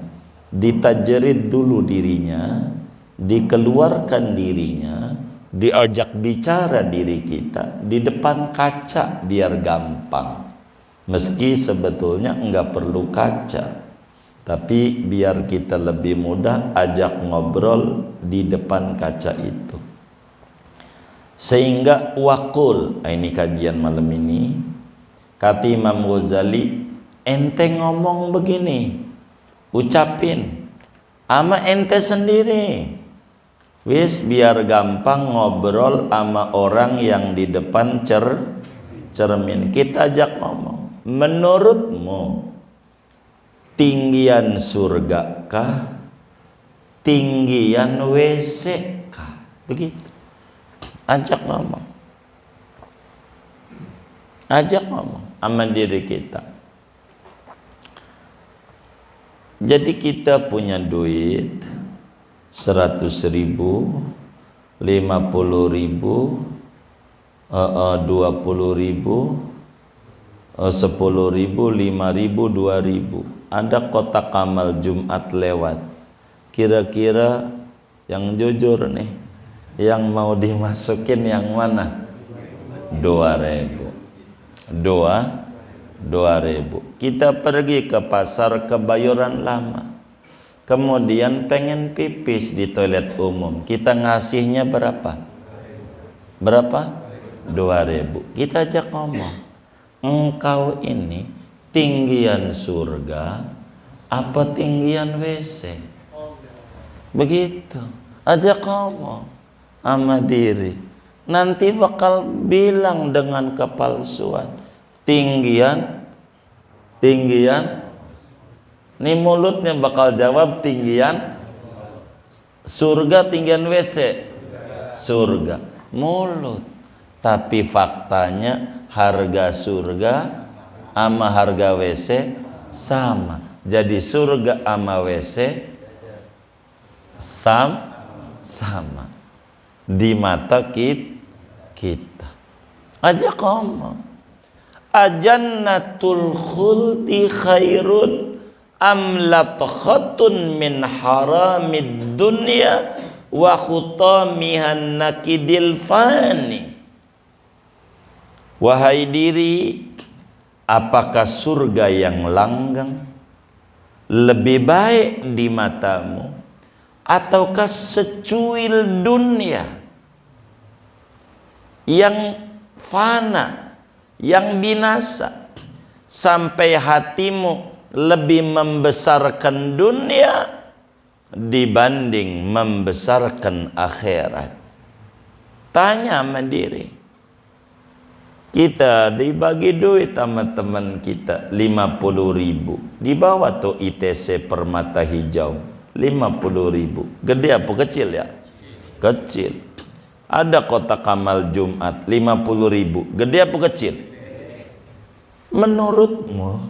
ditajrid dulu dirinya, dikeluarkan dirinya, diajak bicara diri kita di depan kaca biar gampang. Meski sebetulnya enggak perlu kaca, tapi biar kita lebih mudah ajak ngobrol di depan kaca itu. Sehingga wakul, ini kajian malam ini, kata Imam Ghazali, ente ngomong begini, ucapin ama ente sendiri, wis biar gampang ngobrol sama orang yang di depan cermin. Kita ajak ngomong, menurutmu tinggian surga kah, tinggian WC kah? Begitu. Ajak ngomong, ajak ngomong sama diri kita. Jadi kita punya duit 100.000, 50.000, 20.000, 10.000, 5.000, 2.000. Ada kotak amal Jumat lewat. Kira-kira yang jujur nih, yang mau dimasukin yang mana? 2.000. 2.000. Kita pergi ke pasar Kebayoran Lama, kemudian pengen pipis di toilet umum. Kita ngasihnya berapa? Berapa? 2.000. Kita ajak ngomong, engkau ini tinggian surga apa tinggian WC? Begitu. Ajak ngomong sama diri. Nanti bakal bilang dengan kepalsuan, tinggian. Nih mulutnya bakal jawab tinggian surga, tinggian WC. Surga mulut, tapi faktanya harga surga sama harga WC sama. Jadi surga sama WC sama di mata kita. Ajak ngomong, ajannatul khuldi khairun am latkhatun min haramid dunya wa khutamihan nakidil fani. Wahai diri, apakah surga yang langgang lebih baik di matamu, ataukah secuil dunia yang fana, yang binasa, sampai hatimu lebih membesarkan dunia dibanding membesarkan akhirat? Tanya sama diri. Kita dibagi duit sama teman kita 50.000, dibawa tuh ITC Permata Hijau 50.000. Gede apa kecil ya? Kecil. Ada kotak amal Jumat 50.000. Gede apa kecil? Menurutmu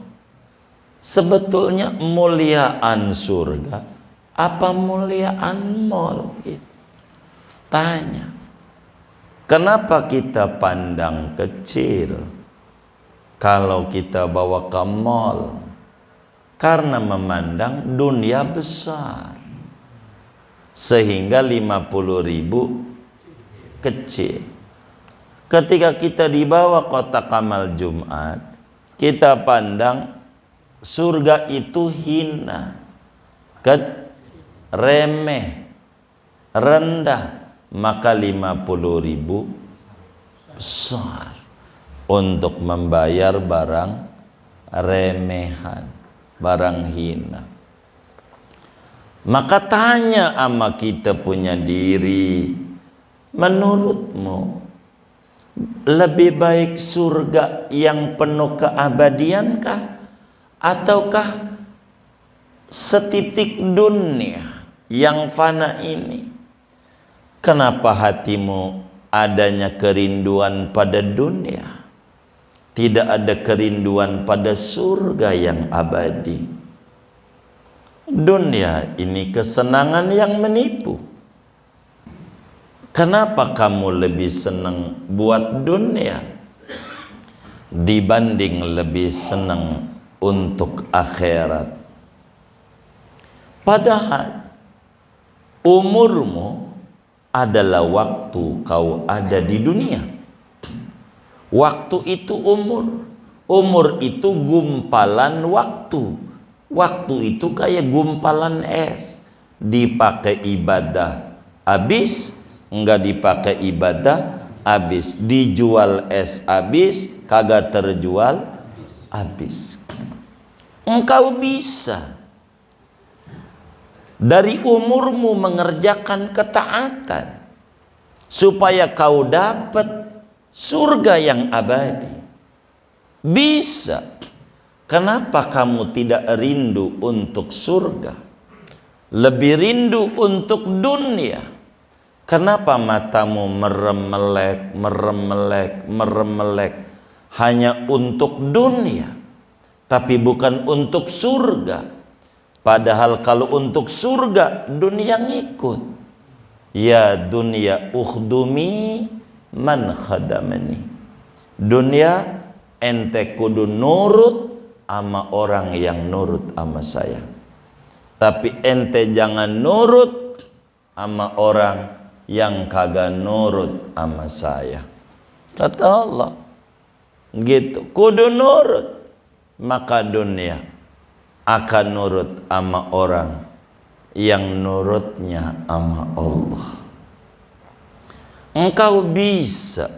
sebetulnya muliaan surga apa muliaan mall? Tanya. Kenapa kita pandang kecil kalau kita bawa ke mall? Karena memandang dunia besar, sehingga 50.000 kecil. Ketika kita dibawa kotak amal Jumat, kita pandang surga itu hina, remeh, rendah. Maka 50.000 besar untuk membayar barang remehan, barang hina. Maka tanya sama kita punya diri, menurutmu lebih baik surga yang penuh keabadiankah, ataukah setitik dunia yang fana ini? Kenapa hatimu adanya kerinduan pada dunia, tidak ada kerinduan pada surga yang abadi. Dunia ini kesenangan yang menipu. Kenapa kamu lebih senang buat dunia dibanding lebih senang untuk akhirat? Padahal umurmu adalah waktu kau ada di dunia. Waktu itu umur. Umur itu gumpalan waktu. Waktu itu kayak gumpalan es. Dipakai ibadah habis, enggak dipakai ibadah habis. Dijual es habis, kagak terjual habis. Engkau bisa dari umurmu mengerjakan ketaatan supaya kau dapat surga yang abadi. Bisa. Kenapa kamu tidak rindu untuk surga, lebih rindu untuk dunia? Kenapa matamu meremelek hanya untuk dunia, tapi bukan untuk surga? Padahal kalau untuk surga, dunia ngikut. Ya dunia ukhdumi man khadamani. Dunia ente kudu nurut ama orang yang nurut ama saya. Tapi ente jangan nurut ama orang yang kagak nurut ama saya. Kata Allah. Gitu. Kudu nurut. Maka dunia akan nurut ama orang yang nurutnya ama Allah. Engkau bisa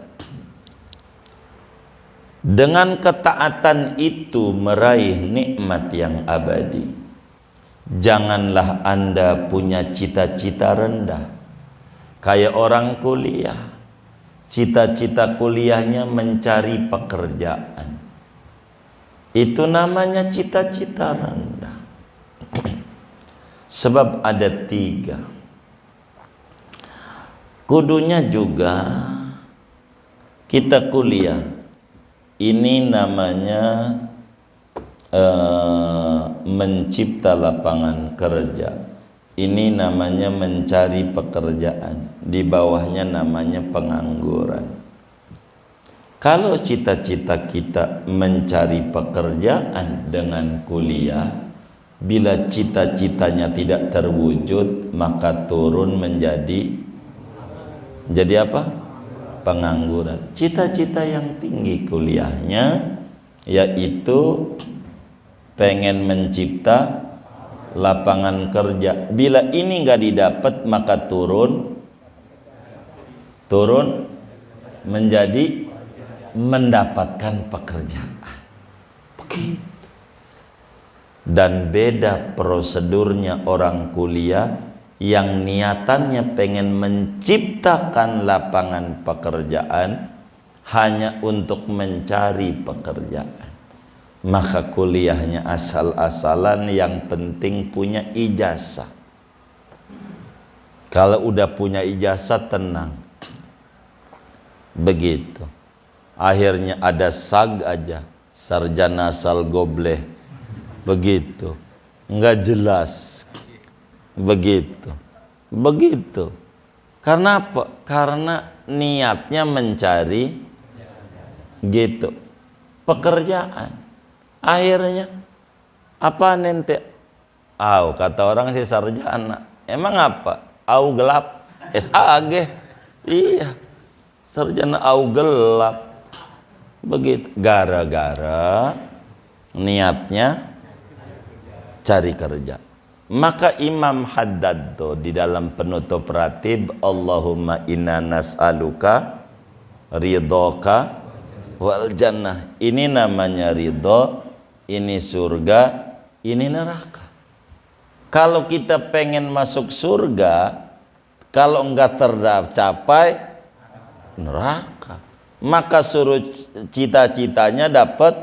dengan ketaatan itu meraih nikmat yang abadi. Janganlah Anda punya cita-cita rendah. Kayak orang kuliah, cita-cita kuliahnya mencari pekerjaan. Itu namanya cita-cita rendah. Sebab ada 3. Kudunya juga kita kuliah. Ini namanya mencipta lapangan kerja. Ini namanya mencari pekerjaan. Di bawahnya namanya pengangguran. Kalau cita-cita kita mencari pekerjaan dengan kuliah, bila cita-citanya tidak terwujud, maka turun menjadi apa? Pengangguran. Cita-cita yang tinggi kuliahnya yaitu pengen mencipta lapangan kerja. Bila ini nggak didapat, maka turun menjadi mendapatkan pekerjaan. Begitu. Dan beda prosedurnya orang kuliah yang niatannya pengen menciptakan lapangan pekerjaan hanya untuk mencari pekerjaan. Maka kuliahnya asal-asalan, yang penting punya ijazah. Kalau udah punya ijazah tenang. Begitu. Akhirnya ada sag aja, sarjana asal gobleh. Begitu. Enggak jelas. Begitu. Karena apa? Karena niatnya mencari gitu pekerjaan. Akhirnya apa nanti? Kata orang sih sarjana. Emang apa? Gelap. SAG. Iya. Sarjana gelap. Begitu. Gara-gara niatnya cari kerja. Maka Imam Haddad di dalam penutup ratib, Allahumma inna nas'aluka ridhoka wal jannah. Ini namanya ridho, ini surga, ini neraka. Kalau kita pengen masuk surga, kalau enggak tercapai neraka, maka suruh cita-citanya dapat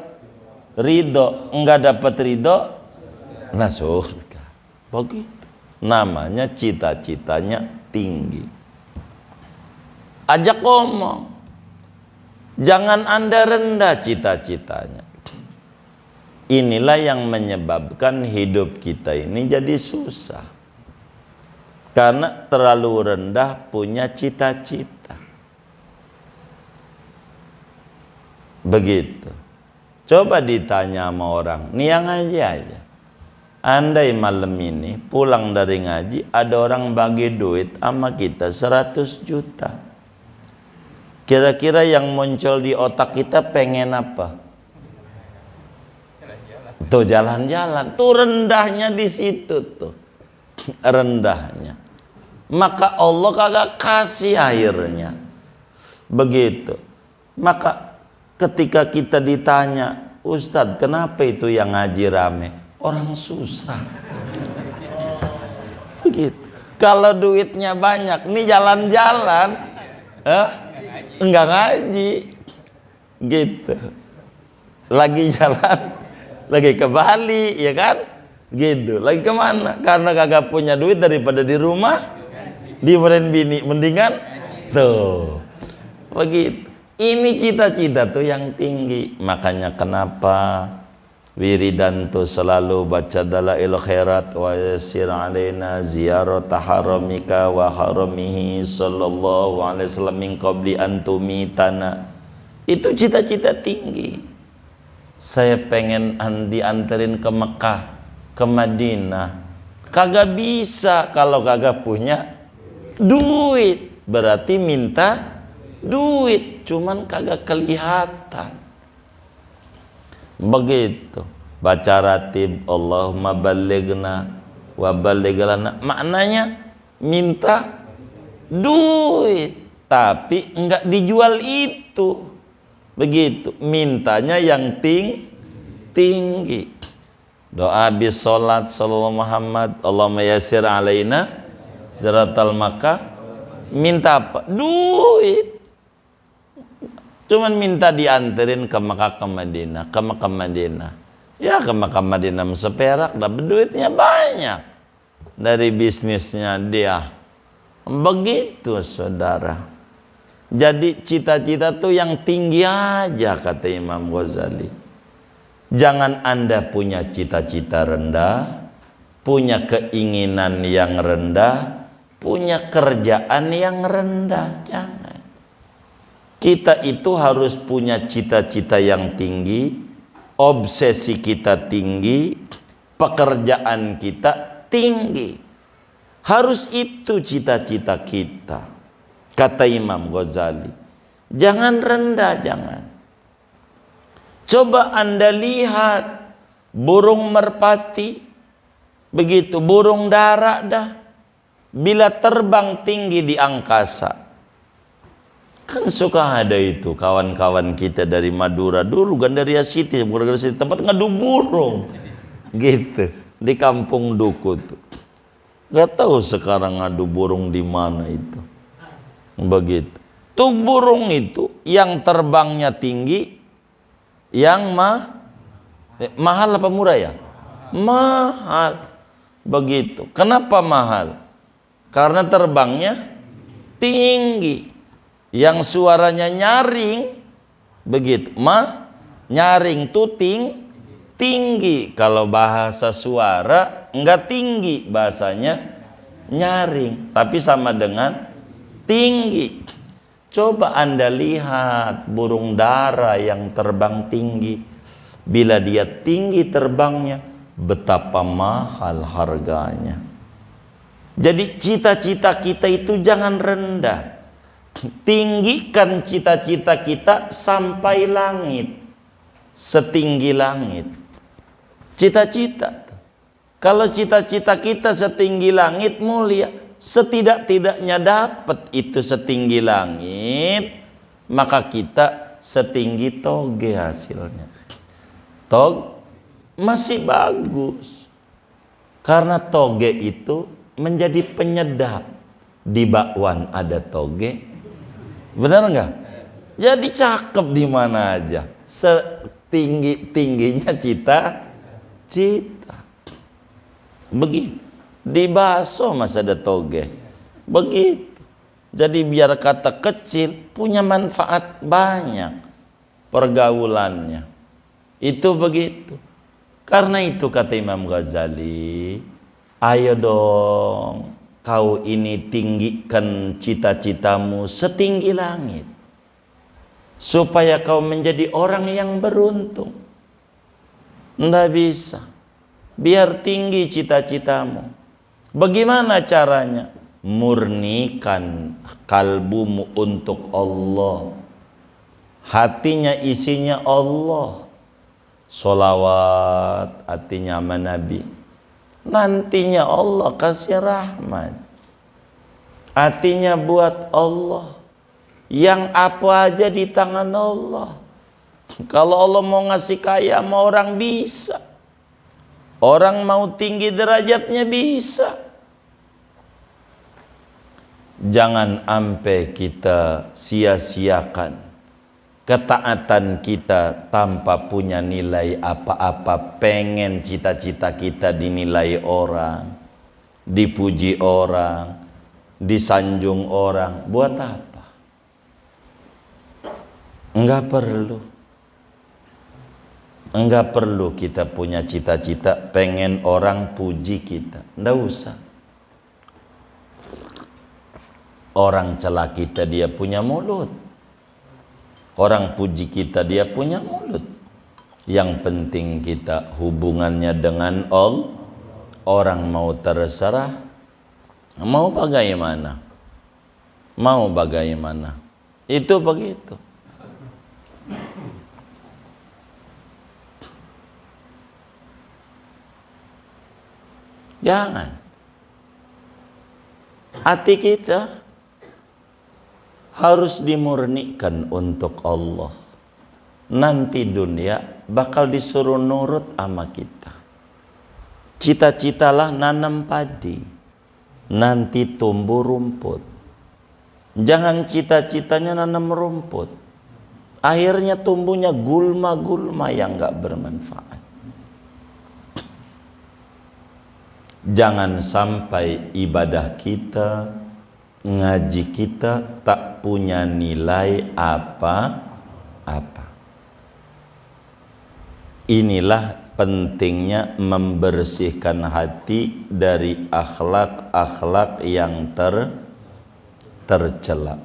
ridho. Enggak dapat ridho, nah surga. Begitu. Namanya cita-citanya tinggi. Ajak ngomong. Jangan Anda rendah cita-citanya. Inilah yang menyebabkan hidup kita ini jadi susah. Karena terlalu rendah punya cita-cita. Begitu. Coba ditanya sama orang, nih yang ngaji aja. Andai malam ini pulang dari ngaji, ada orang bagi duit sama kita 100 juta. Kira-kira yang muncul di otak kita pengen apa? Tuh jalan-jalan. Tuh rendahnya di situ tuh. Rendahnya. Maka Allah kagak kasih airnya. Begitu. Maka ketika kita ditanya, Ustadz kenapa itu yang ngaji rame? Orang susah. Begitu. Kalau duitnya banyak, nih jalan-jalan, enggak ngaji. Gitu. Lagi jalan, lagi ke Bali, ya kan? Gitu. Lagi kemana? Karena kagak punya duit daripada di rumah, dimarahin bini, mendingan tuh. Begitu. Ini cita-cita tuh yang tinggi. Makanya kenapa wiridan tuh selalu baca dalail khairat wa yasir alaina ziyarat haramika wa haramihi sallallahu alaihi wasallam min qabli an tumitana. Itu cita-cita tinggi. Saya pengen dianterin ke Mekah, ke Madinah. Kagak bisa kalau kagak punya duit. Berarti minta duit, cuman kagak kelihatan. Begitu. Baca ratib Allahumma ballighna wa balligh lana, maknanya minta duit, tapi enggak dijual itu. Begitu. Mintanya yang tinggi. Doa habis salat sallallahu Muhammad, Allahumma yassir alaina ziratal Makkah. Minta apa? Duit. Cuman minta dianterin ke Mekah ke Madinah, ke Mekah Madinah. Ya ke Mekah Madinah seperak, dapat duitnya banyak dari bisnisnya dia. Begitu saudara. Jadi cita-cita tuh yang tinggi aja kata Imam Ghazali. Jangan Anda punya cita-cita rendah, punya keinginan yang rendah, punya kerjaan yang rendah. Jangan. Kita itu harus punya cita-cita yang tinggi, obsesi kita tinggi, pekerjaan kita tinggi. Harus itu cita-cita kita. Kata Imam Ghazali. Jangan rendah, jangan. Coba Anda lihat burung merpati, begitu, burung dara dah. Bila terbang tinggi di angkasa, kan suka ada itu kawan-kawan kita dari Madura dulu, Gandaria City, tempat ngadu burung gitu di kampung Duku tuh. Gak tahu sekarang ngadu burung di mana itu. Begitu. Tuh burung itu yang terbangnya tinggi, yang mahal apa murah ya? Mahal. Begitu. Kenapa mahal? Karena terbangnya tinggi. Yang suaranya nyaring, begitu, nyaring tuh tinggi. Kalau bahasa suara enggak tinggi, bahasanya nyaring, tapi sama dengan tinggi. Coba Anda lihat burung dara yang terbang tinggi. Bila dia tinggi terbangnya, betapa mahal harganya. Jadi cita-cita kita itu jangan rendah. Tinggikan cita-cita kita sampai langit, setinggi langit. Cita-cita. Kalau cita-cita kita setinggi langit, mulia, setidak-tidaknya dapat itu setinggi langit, maka kita setinggi toge hasilnya. Masih bagus. Karena toge itu menjadi penyedap. Di bakwan ada toge. Benar enggak? Jadi cakep di mana aja. Setinggi-tingginya cita-cita. Begitu. Di bakso masih ada toge. Begitu. Jadi biar kata kecil punya manfaat banyak pergaulannya. Itu begitu. Karena itu kata Imam Ghazali, ayo dong kau ini tinggikan cita-citamu setinggi langit, supaya kau menjadi orang yang beruntung. Nggak bisa. Biar tinggi cita-citamu. Bagaimana caranya? Murnikan kalbumu untuk Allah. Hatinya isinya Allah. Solawat hatinya sama Nabi. Nantinya Allah kasih rahmat. Hatinya buat Allah. Yang apa aja di tangan Allah. Kalau Allah mau ngasih kaya sama orang bisa. Orang mau tinggi derajatnya bisa. Jangan sampai kita sia-siakan ketaatan kita tanpa punya nilai apa-apa. Pengen cita-cita kita dinilai orang, dipuji orang, disanjung orang. Buat apa? Enggak perlu. Enggak perlu kita punya cita-cita pengen orang puji kita. Enggak usah. Orang celah kita dia punya mulut. Orang puji kita dia punya mulut. Yang penting kita hubungannya dengan Allah. Orang mau terserah, mau bagaimana? Mau bagaimana? Itu begitu. Jangan. Hati kita harus dimurnikan untuk Allah. Nanti dunia bakal disuruh nurut sama kita. Cita-citalah nanam padi, nanti tumbuh rumput. Jangan cita-citanya nanam rumput, akhirnya tumbuhnya gulma-gulma yang gak bermanfaat. Jangan sampai ibadah kita, ngaji kita tak punya nilai apa-apa. Inilah pentingnya membersihkan hati dari akhlak-akhlak yang tercela.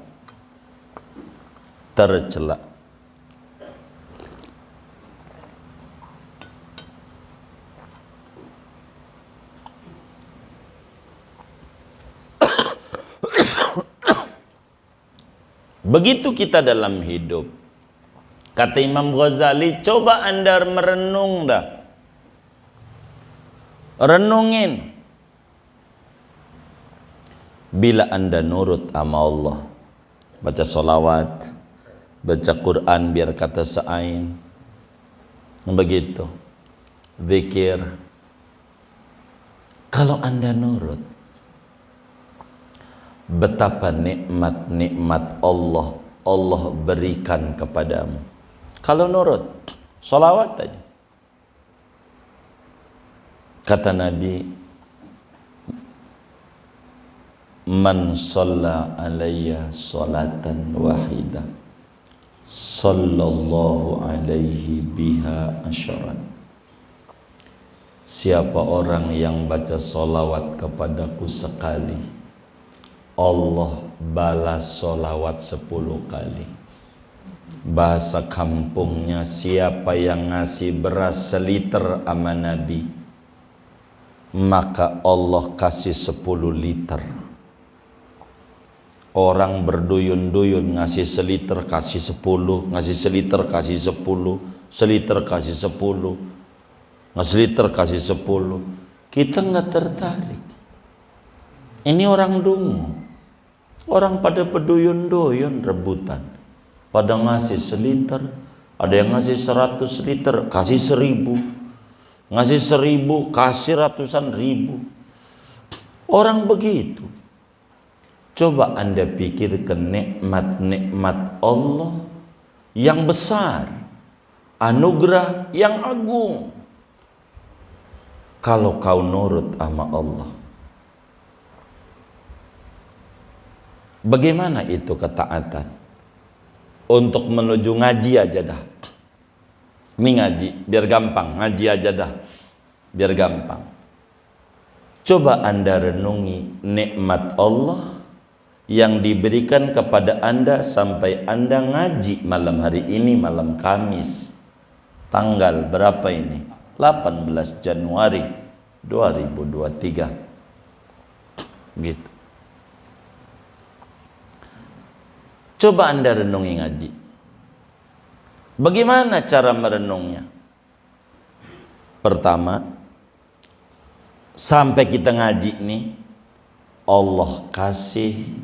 Begitu kita dalam hidup. Kata Imam Ghazali, coba Anda merenung dah. Renungin. Bila Anda nurut sama Allah, baca solawat, baca Quran biar kata seain, begitu, zikir. Kalau Anda nurut, betapa nikmat-nikmat Allah berikan kepadamu. Kalau nurut, salawat aja. Kata Nabi, man shalla alayya salatan wahidah sallallahu alaihi biha asyaran. Siapa orang yang baca salawat kepadaku sekali, Allah balas solawat 10 kali. Bahasa kampungnya, siapa yang ngasih beras seliter sama Nabi, maka Allah kasih 10 liter. Orang berduyun-duyun ngasih seliter kasih 10, ngasih seliter kasih 10, seliter kasih 10, ngasih liter kasih 10. Kita nggak tertarik. Ini orang dungu. Orang pada berduyun-duyun rebutan, pada ngasih seliter, ada yang ngasih 100 liter, kasih 1000, ngasih 1000, kasih ratusan ribu. Orang begitu. Coba Anda pikirkan nikmat-nikmat Allah yang besar, anugerah yang agung. Kalau kau nurut sama Allah, Bagaimana itu ketaatan? Untuk menuju ngaji aja dah. Ini ngaji, biar gampang. Ngaji aja dah, biar gampang. Coba Anda renungi nikmat Allah yang diberikan kepada Anda sampai Anda ngaji malam hari ini, malam Kamis. Tanggal berapa ini? 18 Januari 2023. Gitu. Coba Anda renungi ngaji. Bagaimana cara merenungnya? Pertama, sampai kita ngaji nih, Allah kasih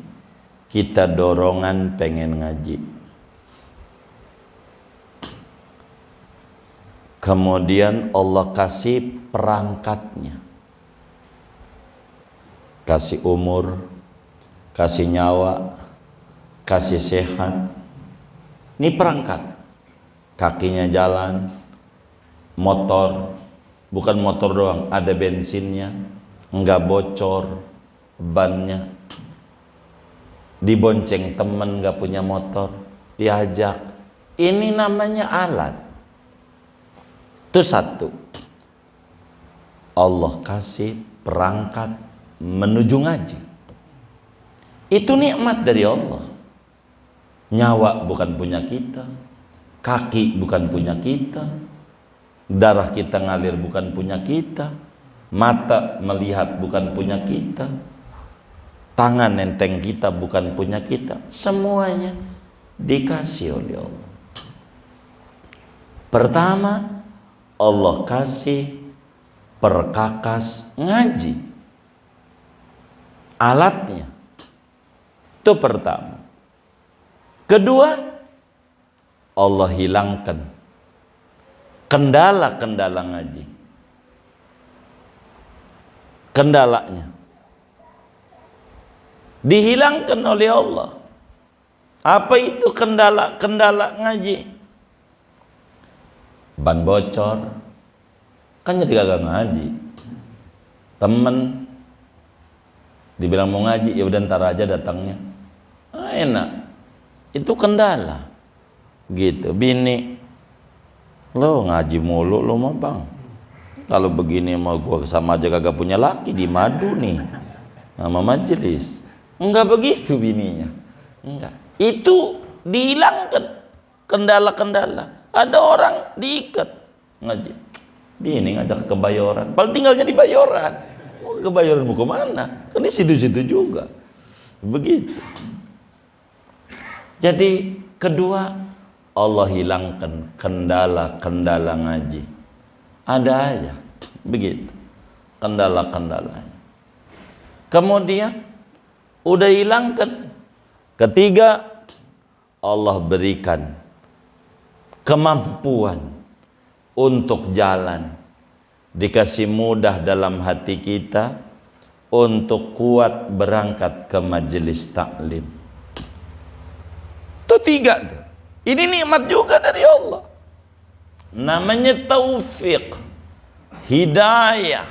kita dorongan pengen ngaji. Kemudian Allah kasih perangkatnya. Kasih umur, kasih nyawa, kasih sehat. Ini perangkat. Kakinya jalan, motor, bukan motor doang, ada bensinnya, enggak bocor bannya, dibonceng temen enggak punya motor, diajak. Ini namanya alat. Itu satu. Allah kasih perangkat menuju ngaji. Itu nikmat dari Allah. Nyawa bukan punya kita, kaki bukan punya kita, darah kita ngalir bukan punya kita, mata melihat bukan punya kita, tangan nenteng kita bukan punya kita. Semuanya dikasih oleh Allah. Pertama, Allah kasih perkakas ngaji, alatnya. Itu pertama. Kedua, Allah hilangkan kendala-kendala ngaji. Kendalanya dihilangkan oleh Allah. Apa itu kendala-kendala ngaji? Ban bocor, kan jadi kagak ngaji. Temen dibilang mau ngaji, ya udah ntar aja datangnya. Enak. Itu kendala. Gitu. Bini, lo ngaji mulu lo mah bang. Kalau begini mau gua sama aja kagak punya laki, di madu nih sama majelis. Enggak begitu bininya. Enggak. Itu dihilangkan kendala-kendala. Ada orang diikat ngaji. Bini ngajak ke Bayoran. Paling tinggal jadi Bayoran. Oh, ke Bayoran mau kemana? Kan di situ-situ juga. Begitu. Jadi kedua, Allah hilangkan kendala-kendala ngaji. Ada aja begitu kendala-kendalanya. Kemudian udah hilangkan. Ketiga, Allah berikan kemampuan untuk jalan. Dikasih mudah dalam hati kita untuk kuat berangkat ke majelis taklim. Itu tiga tuh. Ini nikmat juga dari Allah. Namanya taufik, hidayah,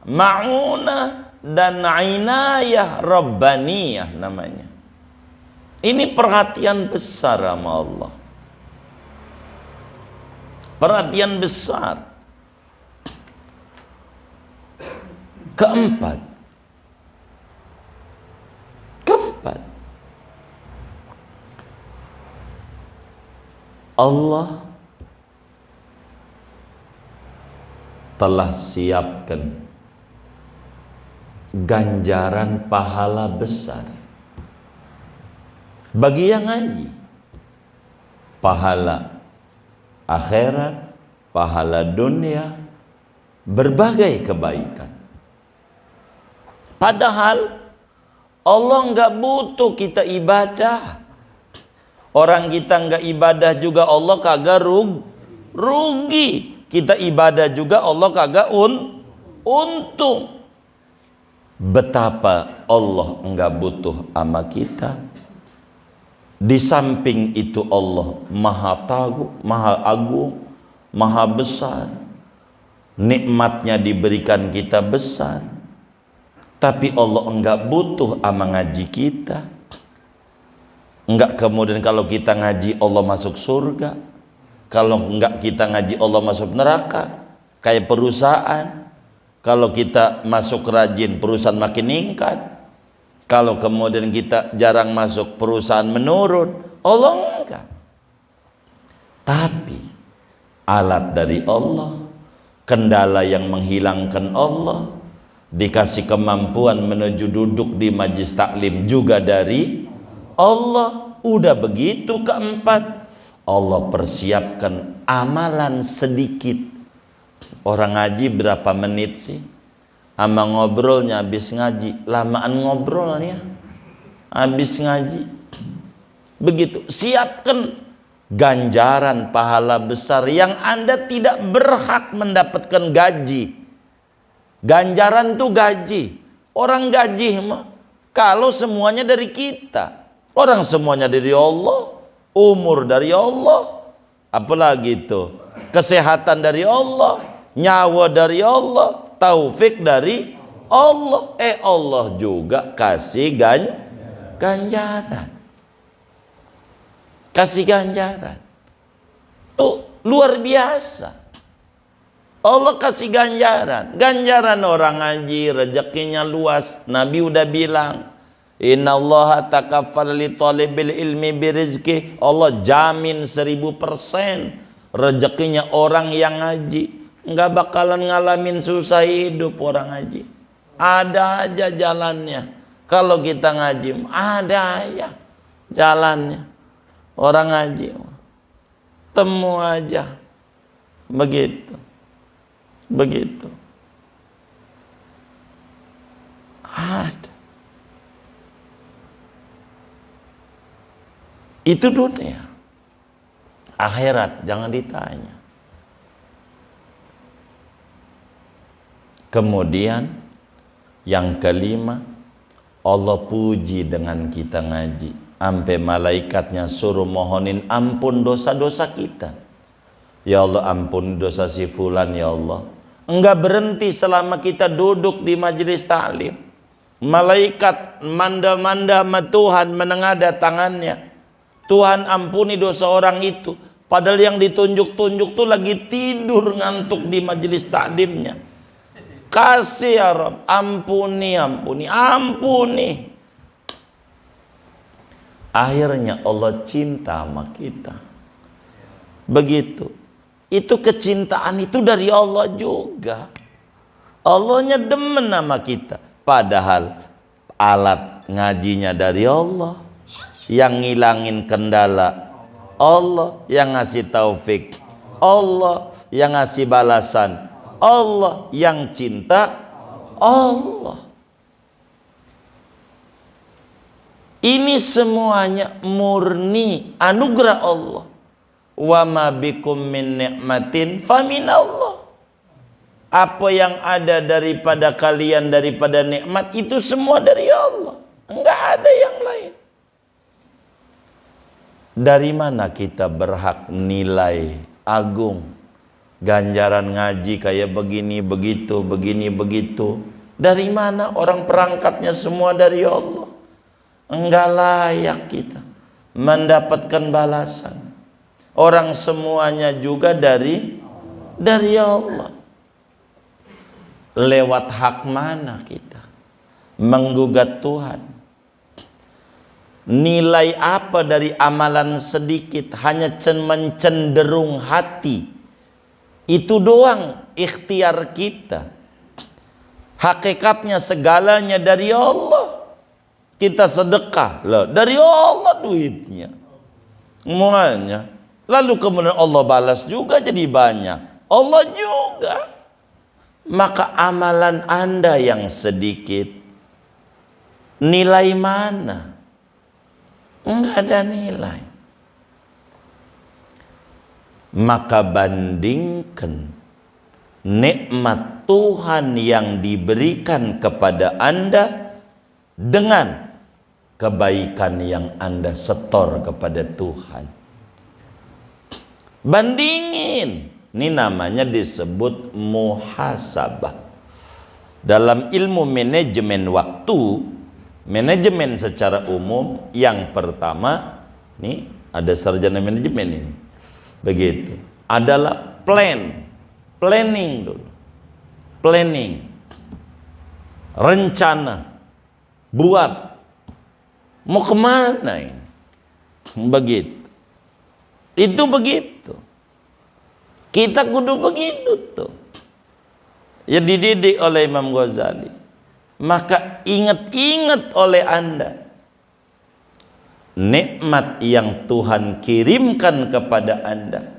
ma'unah, dan inayah rabbaniyah namanya. Ini perhatian besar sama Allah. Perhatian besar. Keempat, Allah telah siapkan ganjaran pahala besar bagi yang ngaji. Pahala akhirat, pahala dunia, berbagai kebaikan. Padahal Allah nggak butuh kita ibadah. Orang kita nggak ibadah juga Allah kagak rugi. Kita ibadah juga Allah kagak untung. Betapa Allah nggak butuh sama kita. Di samping itu Allah maha tahu, maha agung, maha besar. Nikmatnya diberikan kita besar. Tapi Allah enggak butuh sama ngaji kita. Enggak kemudian kalau kita ngaji Allah masuk surga, kalau enggak kita ngaji Allah masuk neraka. Kayak perusahaan, kalau kita masuk rajin perusahaan makin meningkat, kalau kemudian kita jarang masuk perusahaan menurun. Allah enggak. Tapi alat dari Allah, kendala yang menghilangkan Allah, dikasih kemampuan menuju duduk di majlis taklim juga dari Allah. Udah begitu keempat, Allah persiapkan amalan sedikit. Orang ngaji berapa menit sih? Ama ngobrolnya habis ngaji, lamaan ngobrolnya habis ngaji. Begitu, siapkan ganjaran pahala besar yang Anda tidak berhak mendapatkan gaji. Ganjaran tuh gaji. Orang gaji mah kalau semuanya dari kita. Orang semuanya dari Allah, umur dari Allah, apalagi itu kesehatan dari Allah, nyawa dari Allah, taufik dari Allah. Allah juga kasih ganjaran. Kasih ganjaran. Tuh luar biasa. Allah kasih ganjaran. Ganjaran orang ngaji rezekinya luas. Nabi udah bilang, innallaha takaffal li talibil ilmi birizki. Allah jamin 1000% rezekinya orang yang ngaji. Enggak bakalan ngalamin susah hidup orang ngaji. Ada aja jalannya. Kalau kita ngaji, ada aja jalannya. Orang ngaji temu aja. Begitu. Ada. Itu dunia. Akhirat jangan ditanya. Kemudian yang kelima, Allah puji dengan kita ngaji. Sampai malaikatnya suruh mohonin ampun dosa-dosa kita. Ya Allah, ampun dosa si fulan ya Allah. Enggak berhenti selama kita duduk di majelis taklim. Malaikat manda-manda sama Tuhan menengadah tangannya. Tuhan ampuni dosa orang itu. Padahal yang ditunjuk-tunjuk tuh lagi tidur ngantuk di majelis taklimnya. Kasih ya Rabb, ampuni. Akhirnya Allah cinta sama kita. Begitu. Itu kecintaan itu dari Allah juga. Allahnya demen sama kita. Padahal alat ngajinya dari Allah. Yang ngilangin kendala Allah. Yang ngasih taufik Allah. Yang ngasih balasan Allah. Yang cinta Allah. Ini semuanya murni anugerah Allah. Wa ma bikum min ni'matin famin Allah. Apa yang ada daripada kalian daripada nikmat itu semua dari Allah. Enggak ada yang lain. Dari mana kita berhak nilai agung ganjaran ngaji kayak begini begitu? Dari mana? Orang perangkatnya semua dari Allah. Enggak layak kita mendapatkan balasan. Orang semuanya juga dari Allah. Lewat hak mana kita menggugat Tuhan? Nilai apa dari amalan sedikit? Hanya mencenderung hati. Itu doang ikhtiar kita. Hakikatnya segalanya dari Allah. Kita sedekah loh, dari Allah duitnya semuanya. Lalu kemudian Allah balas juga jadi banyak. Allah juga. Maka amalan Anda yang sedikit, nilai mana? Enggak ada nilai. Maka bandingkan nikmat Tuhan yang diberikan kepada Anda dengan kebaikan yang Anda setor kepada Tuhan. Bandingin. Ini namanya disebut muhasabah. Dalam ilmu manajemen waktu, Manajemen secara umum yang pertama, nih ada sarjana manajemen ini, begitu, adalah planning dulu, planning, rencana, buat mau kemana ini, begitu, itu begitu, kita kudu begitu tuh, ya dididik oleh Imam Ghazali. Maka ingat-ingat oleh Anda nikmat yang Tuhan kirimkan kepada Anda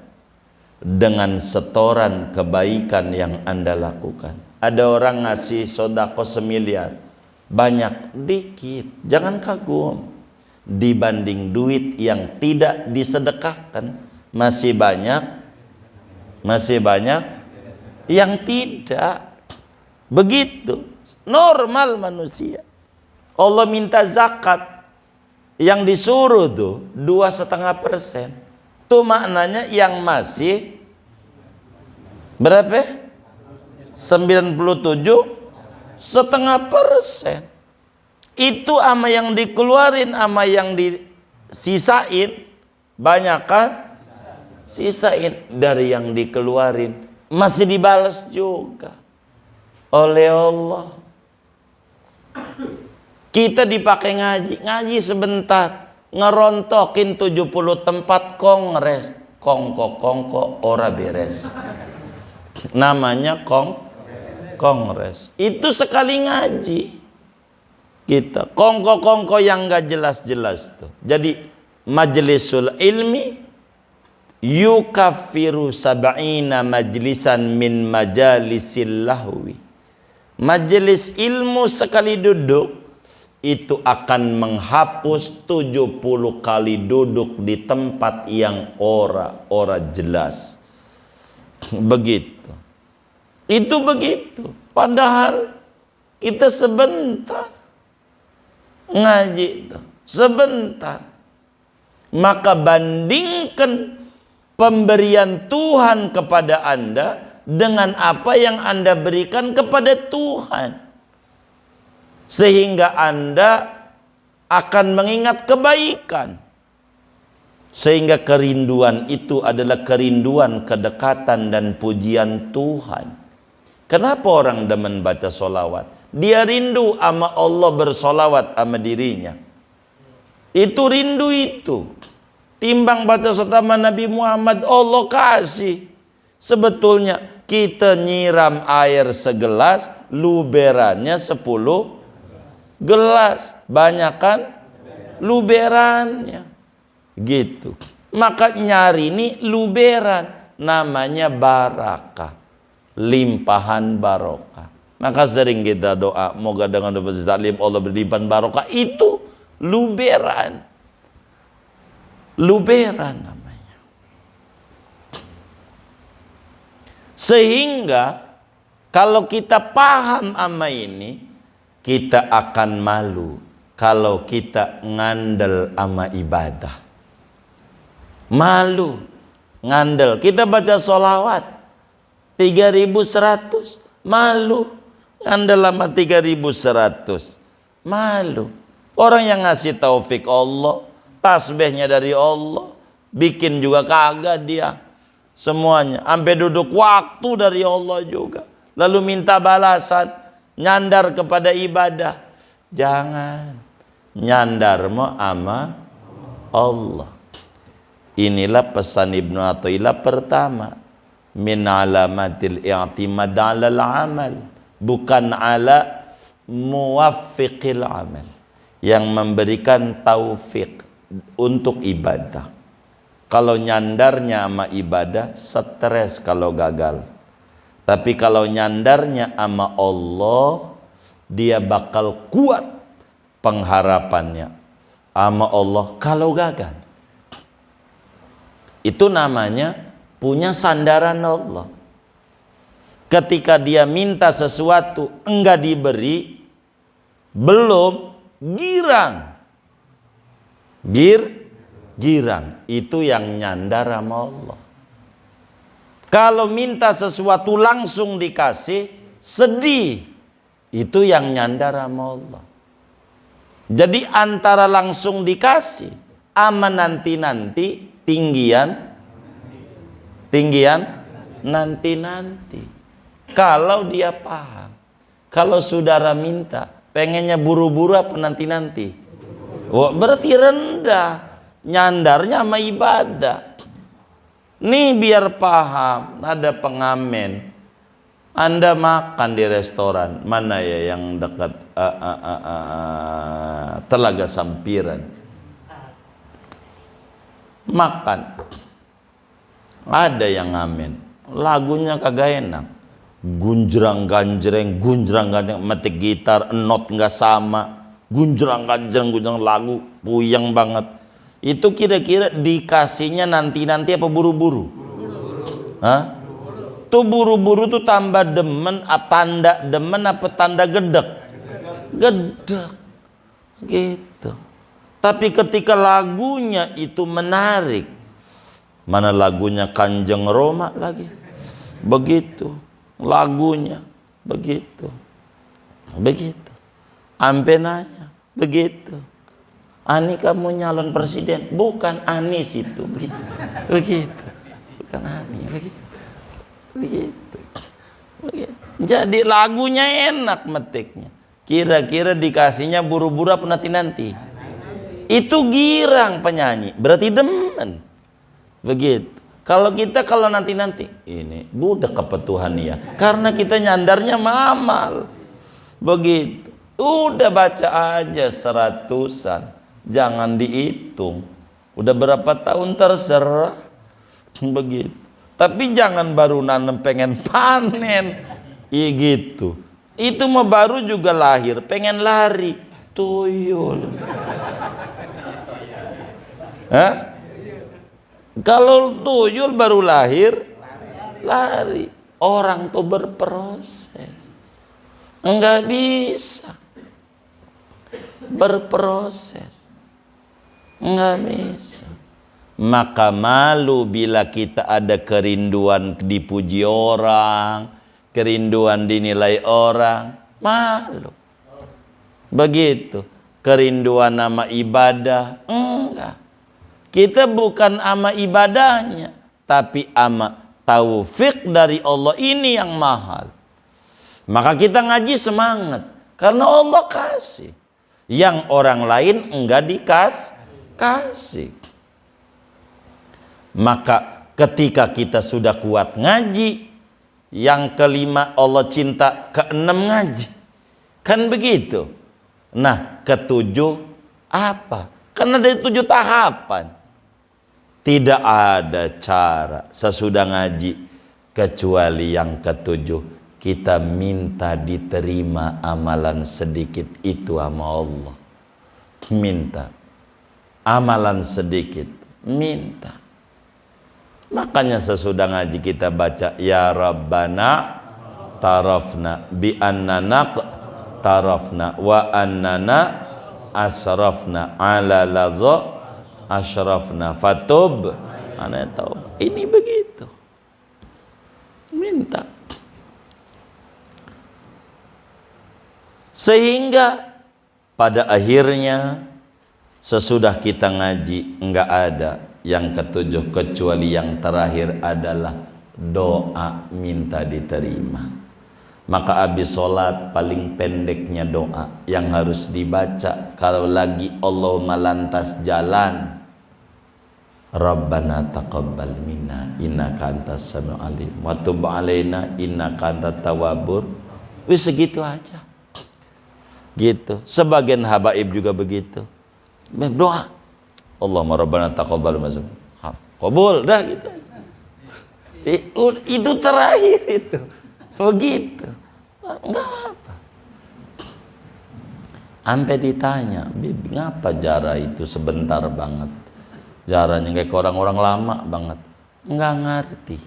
dengan setoran kebaikan yang Anda lakukan. Ada orang ngasih sodako 1 miliar, banyak dikit, jangan kagum. Dibanding duit yang tidak disedekahkan, masih banyak yang tidak. Begitu normal manusia. Allah minta zakat, yang disuruh tuh 2,5%. Itu maknanya yang masih berapa? 97,5%. Itu ama yang dikeluarin, ama yang disisain, banyak kan? Sisain dari yang dikeluarin, masih dibalas juga oleh Allah. Kita dipakai ngaji sebentar, ngerontokin 70 tempat kongres, kongko ora beres. Namanya kongres. Itu sekali ngaji. Kita kongko yang gak jelas-jelas tuh. Jadi majlisul ilmi yukaffiru sab'ina majlisan min majalisil lahwi. Majelis ilmu sekali duduk itu akan menghapus 70 kali duduk di tempat yang ora jelas. Begitu. Itu begitu. Padahal kita sebentar ngaji itu, sebentar. Maka bandingkan pemberian Tuhan kepada Anda dengan apa yang Anda berikan kepada Tuhan, sehingga Anda akan mengingat kebaikan, sehingga kerinduan itu adalah kerinduan kedekatan dan pujian Tuhan. Kenapa orang demen baca solawat? Dia rindu sama Allah, bersolawat sama dirinya. Itu rindu itu. Timbang baca sama Nabi Muhammad, Allah kasih. Sebetulnya kita nyiram air segelas, luberannya 10 gelas. Banyak kan luberannya. Gitu. Maka nyari ini luberan, namanya barakah, limpahan barokah. Maka sering kita doa, moga dengan doa taklim Allah berlimpahan barokah. Itu luberan. Luberan namanya. Sehingga kalau kita paham ama ini, kita akan malu kalau kita ngandel ama ibadah. Malu ngandel. Kita baca sholawat 3.100, malu ngandel ama 3.100, malu. Orang yang ngasih taufik Allah, tasbihnya dari Allah, bikin juga kagak dia. Semuanya sampai duduk waktu dari Allah juga, lalu minta balasan, nyandar kepada ibadah. Jangan nyandar mo ama Allah. Inilah pesan Ibnu Athaillah pertama, min alamatil i'timad 'alal amal, bukan ala muwaffiqil amal, yang memberikan taufik untuk ibadah. Kalau nyandarnya sama ibadah, stres kalau gagal. Tapi kalau nyandarnya sama Allah, dia bakal kuat pengharapannya sama Allah kalau gagal. Itu namanya punya sandaran Allah. Ketika dia minta sesuatu enggak diberi, belum girang. Girang itu yang nyandar sama Allah. Kalau minta sesuatu langsung dikasih, sedih, itu yang nyandar sama Allah. Jadi antara langsung dikasih ama nanti-nanti tinggian nanti-nanti. Kalau dia paham. Kalau saudara minta pengennya buru-buru apa nanti-nanti? Oh, berarti rendah. Nyandarnya sama ibadah. Nih biar paham, ada pengamen. Anda makan di restoran mana ya yang dekat Telaga Sampiran. Makan. Ada yang ngamen. Lagunya kagak enak. Gunjrang ganjreng metik gitar, not nggak sama. Gunjrang ganjreng lagu puyeng banget. Itu kira-kira dikasihnya nanti-nanti apa buru-buru? Hah? Tuh buru-buru tuh tambah demen, tanda demen apa tanda gedek? Gedek. Gitu. Tapi ketika lagunya itu menarik, mana lagunya Kanjeng Roma lagi? Begitu. Lagunya begitu. Ampe nanya, begitu. Ani kamu nyalon presiden? Bukan, Anis itu. Begitu. Bukan Ani, begitu. Jadi lagunya enak metiknya. Kira-kira dikasihnya buru-buru apa nanti-nanti? Itu girang penyanyi, berarti demen. Begitu. Kalau kita kalau nanti-nanti, ini budak kepetuhan ya. Karena kita nyandarnya mamal. Begitu. Udah baca aja 100-an. Jangan dihitung. Udah berapa tahun terserah. Begitu. Tapi jangan baru nanam pengen panen. Iya gitu. Itu mah baru juga lahir pengen lari. Tuyul. Hah? Kalau tuyul baru lahir lari. Orang tuh berproses. Enggak bisa berproses. Enggak bisa. Maka malu bila kita ada kerinduan dipuji orang, kerinduan dinilai orang, malu. Begitu. Kerinduan nama ibadah, enggak. Kita bukan ama ibadahnya, tapi ama taufik dari Allah, ini yang mahal. Maka kita ngaji semangat, karena Allah kasih. Yang orang lain enggak dikasih. Maka ketika kita sudah kuat ngaji, yang kelima Allah cinta, keenam ngaji. Kan begitu. Nah, ketujuh apa? Karena ada 7 tahapan. Tidak ada cara sesudah ngaji kecuali yang ketujuh, kita minta diterima amalan sedikit itu sama Allah. Minta amalan sedikit, minta. Makanya sesudah ngaji kita baca ya Rabbana tarafna bi annana tarafna wa annana asrafna ala ladza asyrafna fatub ana tahu. Ini begitu. Minta. Sehingga pada akhirnya sesudah kita ngaji enggak ada yang ketujuh kecuali yang terakhir adalah doa minta diterima. Maka habis sholat paling pendeknya doa yang harus dibaca kalau lagi Allahumma lantas jalan, Rabbana taqabbal minna innaka antas samiul alim wa tub alaina innaka antat tawwabur. Wis segitu aja. Gitu. Sebagian habaib juga begitu. Doa. Allahumma rabbana taqabbal mazam. Qabul dah gitu. Itu terakhir itu. Begitu. Enggak apa. Sampai ditanya, "Bib, ngapa jara itu sebentar banget?" Jaranya kayak orang-orang lama banget. Enggak ngerti.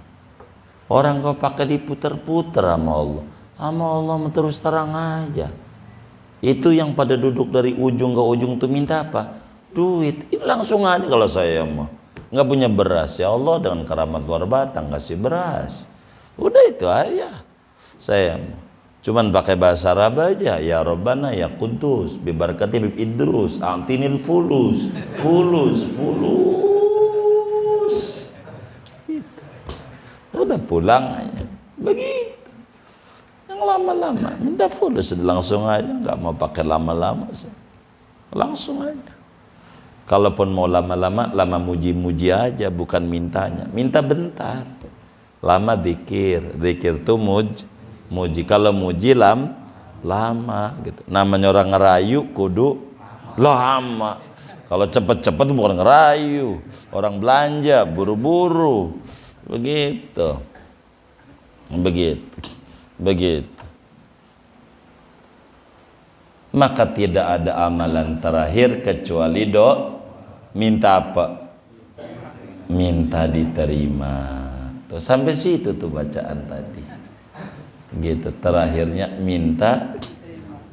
Orang kau pakai diputer-puter sama Allah. Sama Allah terus terang aja. Itu yang pada duduk dari ujung ke ujung tuh minta apa? Duit. Itu langsung aja kalau saya mah. Enggak punya beras, ya Allah dengan keramat luar batang kasih beras. Udah itu aja. Saya Cuman pakai bahasa Arab aja. Ya Rabbana ya Qudus bi barakati bi Idrus a'tinil fulus. Udah pulang aja. Begitu. Yang lama-lama minta fulus langsung aja, nggak mau pakai lama-lama. Langsung aja. Kalaupun mau lama-lama, lama muji-muji aja, bukan mintanya. Minta bentar. Lama zikir tuh muji. Kalau muji lama gitu. Namanya orang ngerayu kudu lama. Kalau cepet-cepet bukan ngerayu. Orang belanja buru-buru. Begitu. Maka tidak ada amalan terakhir kecuali minta apa? Minta diterima. Tuh, sampai situ tuh bacaan tadi. Gitu, terakhirnya minta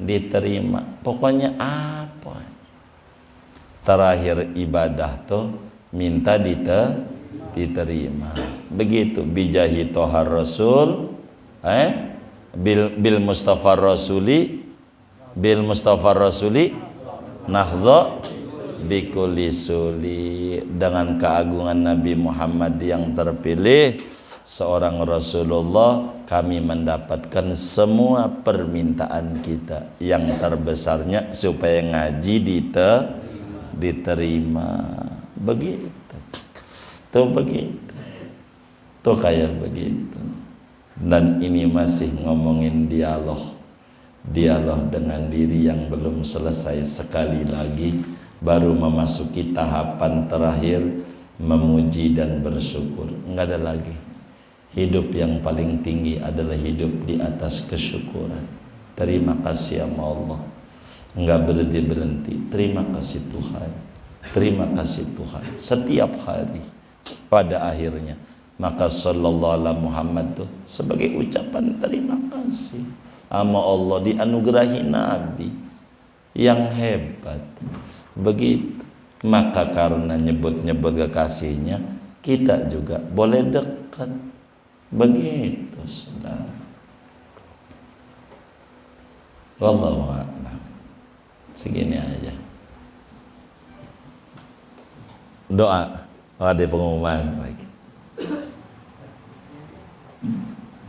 diterima. Pokoknya apa? Terakhir ibadah tuh minta diterima. Begitu bijahi tohar rasul bil mustafa rasuli nahdha bikulli suli. Dengan keagungan Nabi Muhammad yang terpilih seorang Rasulullah, kami mendapatkan semua permintaan kita. Yang terbesarnya supaya ngaji diterima. Begitu. Tuh kayak begitu. Dan ini masih ngomongin dialog dengan diri yang belum selesai. Sekali lagi baru memasuki tahapan terakhir, memuji dan bersyukur. Enggak ada lagi. Hidup yang paling tinggi adalah hidup di atas kesyukuran. Terima kasih sama Allah. Enggak berhenti. Terima kasih Tuhan. Terima kasih Tuhan. Setiap hari pada akhirnya. Maka sallallahu alaihi Muhammad tuh sebagai ucapan terima kasih sama Allah, dianugerahi Nabi yang hebat. Begitu. Maka karena nyebut-nyebut kekasihnya, kita juga boleh dekat. Begitu, saudara. Wallahu a'lam. Segini aja. Doa. Ada pengumuman. Baik.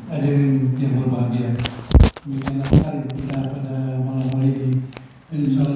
Hadirin yang berbahagia, demikianlah hari kita pada malam hari ini. Insyaallah